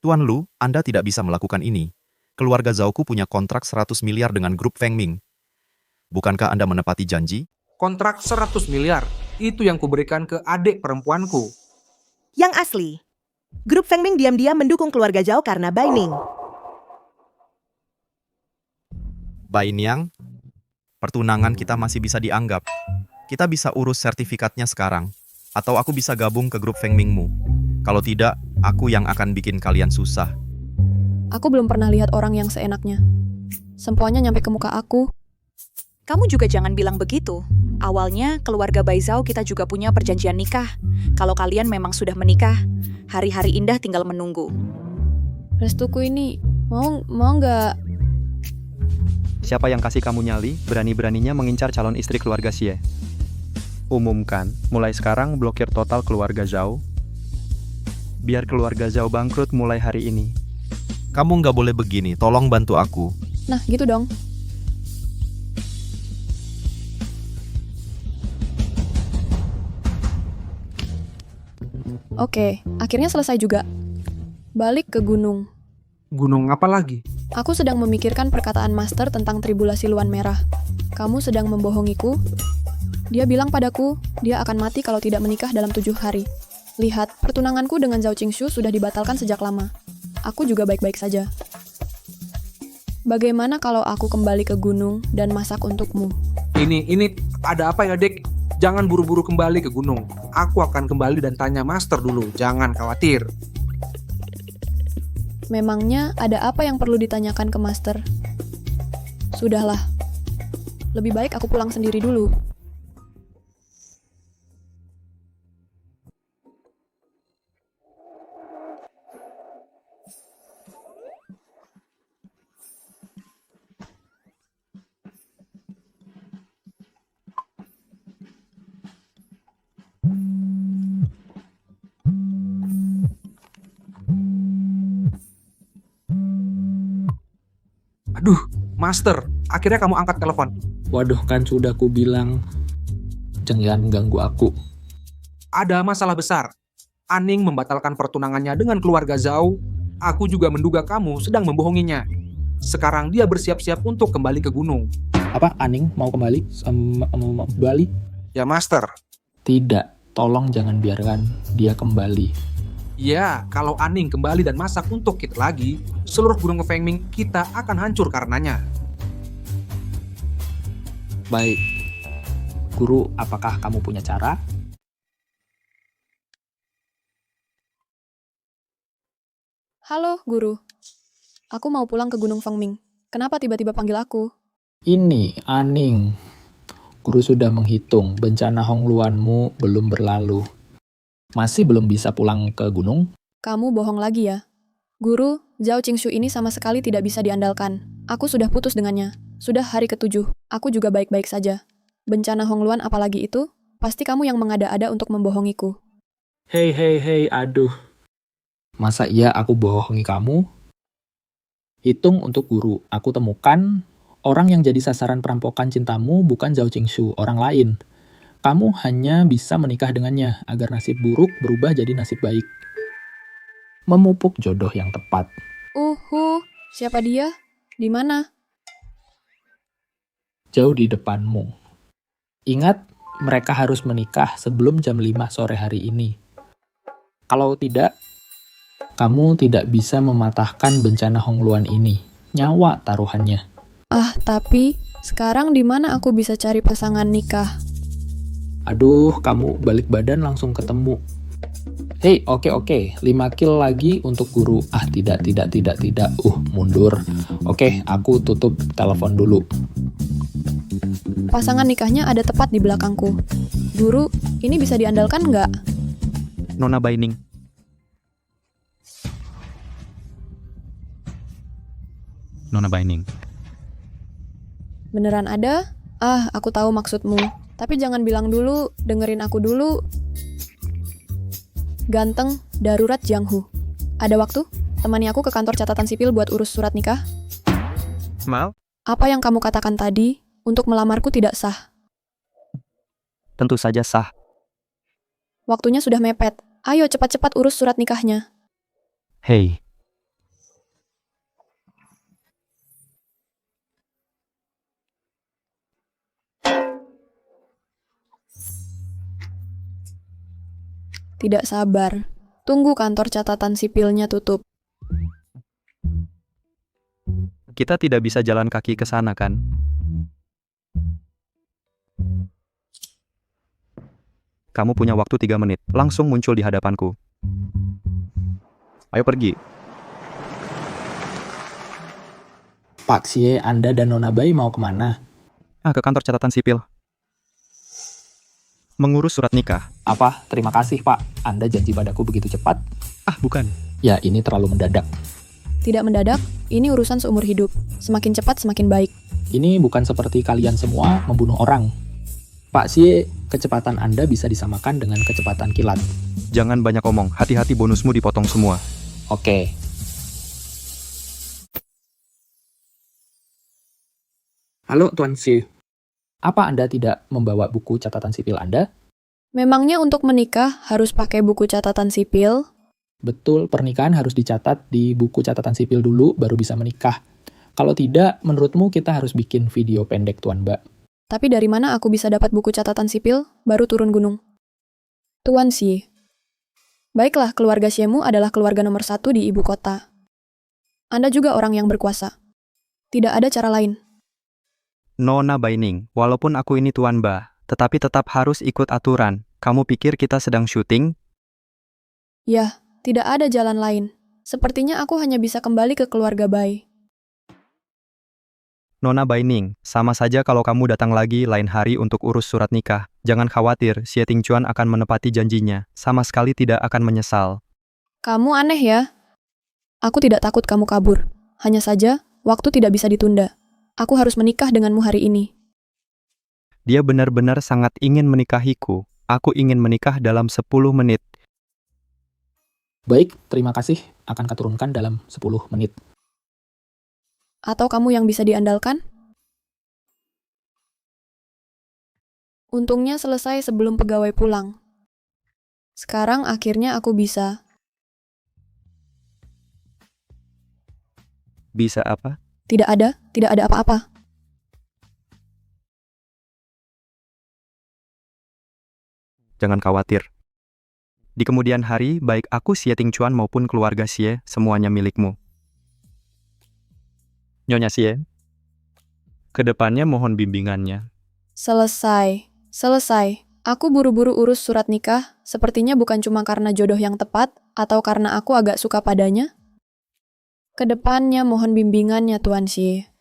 Tuan Lu, Anda tidak bisa melakukan ini. Keluarga Zhao-ku punya kontrak 100 miliar dengan grup Feng Ming. Bukankah Anda menepati janji? Kontrak 100 miliar, itu yang kuberikan ke adik perempuanku. Yang asli, grup Feng Ming diam-diam mendukung keluarga Zhao karena Baining. Bainiang, pertunangan kita masih bisa dianggap. Kita bisa urus sertifikatnya sekarang. Atau aku bisa gabung ke grup Feng Mingmu. Kalau tidak, aku yang akan bikin kalian susah. Aku belum pernah lihat orang yang seenaknya. Sempoanya nyampe ke muka aku. Kamu juga jangan bilang begitu. Awalnya, keluarga Bai Zhao kita juga punya perjanjian nikah. Kalau kalian memang sudah menikah, hari-hari indah tinggal menunggu. Restuku ini, mau nggak? Siapa yang kasih kamu nyali, berani-beraninya mengincar calon istri keluarga Xie? Umumkan, mulai sekarang blokir total keluarga Zhao. Biar keluarga Zhao bangkrut mulai hari ini. Kamu nggak boleh begini, tolong bantu aku. Nah, gitu dong. Oke, akhirnya selesai juga. Balik ke gunung. Gunung apa lagi? Aku sedang memikirkan perkataan Master tentang tribulasi Luan Merah. Kamu sedang membohongiku? Dia bilang padaku, dia akan mati kalau tidak menikah dalam 7 hari. Lihat, pertunanganku dengan Zhao Qingshu sudah dibatalkan sejak lama. Aku juga baik-baik saja. Bagaimana kalau aku kembali ke gunung dan masak untukmu? Ini ada apa ya, Dek? Jangan buru-buru kembali ke gunung. Aku akan kembali dan tanya Master dulu. Jangan khawatir. Memangnya ada apa yang perlu ditanyakan ke Master? Sudahlah. Lebih baik aku pulang sendiri dulu. Aduh, Master, akhirnya kamu angkat telepon. Waduh, kan sudah ku bilang jangan ganggu aku. Ada masalah besar. Aning membatalkan pertunangannya dengan keluarga Zhao. Aku juga menduga kamu sedang membohonginya. Sekarang dia bersiap-siap untuk kembali ke gunung. Apa, Aning mau kembali sama Bali? Ya, Master. Tidak, tolong jangan biarkan dia kembali. Ya, kalau Aning kembali dan masak untuk kita lagi, seluruh gunung Fengming kita akan hancur karenanya. Baik, Guru, apakah kamu punya cara? Halo, Guru. Aku mau pulang ke Gunung Fengming. Kenapa tiba-tiba panggil aku? Ini, Aning. Guru sudah menghitung, bencana Hongluanmu belum berlalu. Masih belum bisa pulang ke gunung? Kamu bohong lagi ya. Guru, Zhao Qingshu ini sama sekali tidak bisa diandalkan. Aku sudah putus dengannya. Sudah hari ke-7. Aku juga baik-baik saja. Bencana Hongluan apalagi itu? Pasti kamu yang mengada-ada untuk membohongiku. Hei, aduh. Masa iya aku bohongi kamu? Hitung untuk Guru. Aku temukan orang yang jadi sasaran perampokan cintamu bukan Zhao Qingshu, orang lain. Kamu hanya bisa menikah dengannya agar nasib buruk berubah jadi nasib baik. Memupuk jodoh yang tepat. Siapa dia? Di mana? Jauh di depanmu. Ingat, mereka harus menikah sebelum jam 5 sore hari ini. Kalau tidak, kamu tidak bisa mematahkan bencana Hongluan ini. Nyawa taruhannya. Tapi sekarang di mana aku bisa cari pasangan nikah? Aduh, kamu balik badan langsung ketemu. Hei, oke. 5 kill lagi untuk Guru. Tidak. Mundur. Oke, aku tutup telepon dulu. Pasangan nikahnya ada tepat di belakangku. Guru, ini bisa diandalkan nggak? Nona Baining. Nona Baining. Beneran ada? Aku tahu maksudmu. Tapi jangan bilang dulu, dengerin aku dulu. Ganteng, darurat Jianghu. Ada waktu? Temani aku ke kantor catatan sipil buat urus surat nikah. Mal? Apa yang kamu katakan tadi, untuk melamarku tidak sah. Tentu saja sah. Waktunya sudah mepet. Ayo cepat-cepat urus surat nikahnya. Hei. Tidak sabar. Tunggu kantor catatan sipilnya tutup. Kita tidak bisa jalan kaki ke sana, kan? Kamu punya waktu 3 menit. Langsung muncul di hadapanku. Ayo pergi. Pak Xie, Anda dan Nona Bai mau kemana? Ke kantor catatan sipil. Mengurus surat nikah. Apa? Terima kasih, Pak. Anda janji padaku begitu cepat? Bukan. Ya, ini terlalu mendadak. Tidak mendadak, ini urusan seumur hidup. Semakin cepat, semakin baik. Ini bukan seperti kalian semua membunuh orang. Pak Xie, kecepatan Anda bisa disamakan dengan kecepatan kilat. Jangan banyak omong. Hati-hati bonusmu dipotong semua. Oke. Halo, Tuan Xie. Apa Anda tidak membawa buku catatan sipil Anda? Memangnya untuk menikah harus pakai buku catatan sipil? Betul, pernikahan harus dicatat di buku catatan sipil dulu, baru bisa menikah. Kalau tidak, menurutmu kita harus bikin video pendek, Tuan Mbak. Tapi dari mana aku bisa dapat buku catatan sipil, baru turun gunung? Tuan Xie. Baiklah, keluarga Xiemu adalah keluarga nomor 1 di ibu kota. Anda juga orang yang berkuasa. Tidak ada cara lain. Nona Baining, walaupun aku ini Tuan Ba, tetapi tetap harus ikut aturan. Kamu pikir kita sedang syuting? Ya, tidak ada jalan lain. Sepertinya aku hanya bisa kembali ke keluarga Bai. Nona Baining, sama saja kalau kamu datang lagi lain hari untuk urus surat nikah. Jangan khawatir, Xie Tingchuan akan menepati janjinya. Sama sekali tidak akan menyesal. Kamu aneh ya? Aku tidak takut kamu kabur. Hanya saja, waktu tidak bisa ditunda. Aku harus menikah denganmu hari ini. Dia benar-benar sangat ingin menikahiku. Aku ingin menikah dalam 10 menit. Baik, terima kasih. Akan kuturunkan dalam 10 menit. Atau kamu yang bisa diandalkan? Untungnya selesai sebelum pegawai pulang. Sekarang akhirnya aku bisa. Bisa apa? Tidak ada apa-apa. Jangan khawatir. Di kemudian hari, baik aku Xie Tingchuan maupun keluarga Xie, semuanya milikmu. Nyonya Xie, kedepannya mohon bimbingannya. Selesai. Aku buru-buru urus surat nikah, sepertinya bukan cuma karena jodoh yang tepat, atau karena aku agak suka padanya. Kedepannya mohon bimbingannya, Tuan Xie.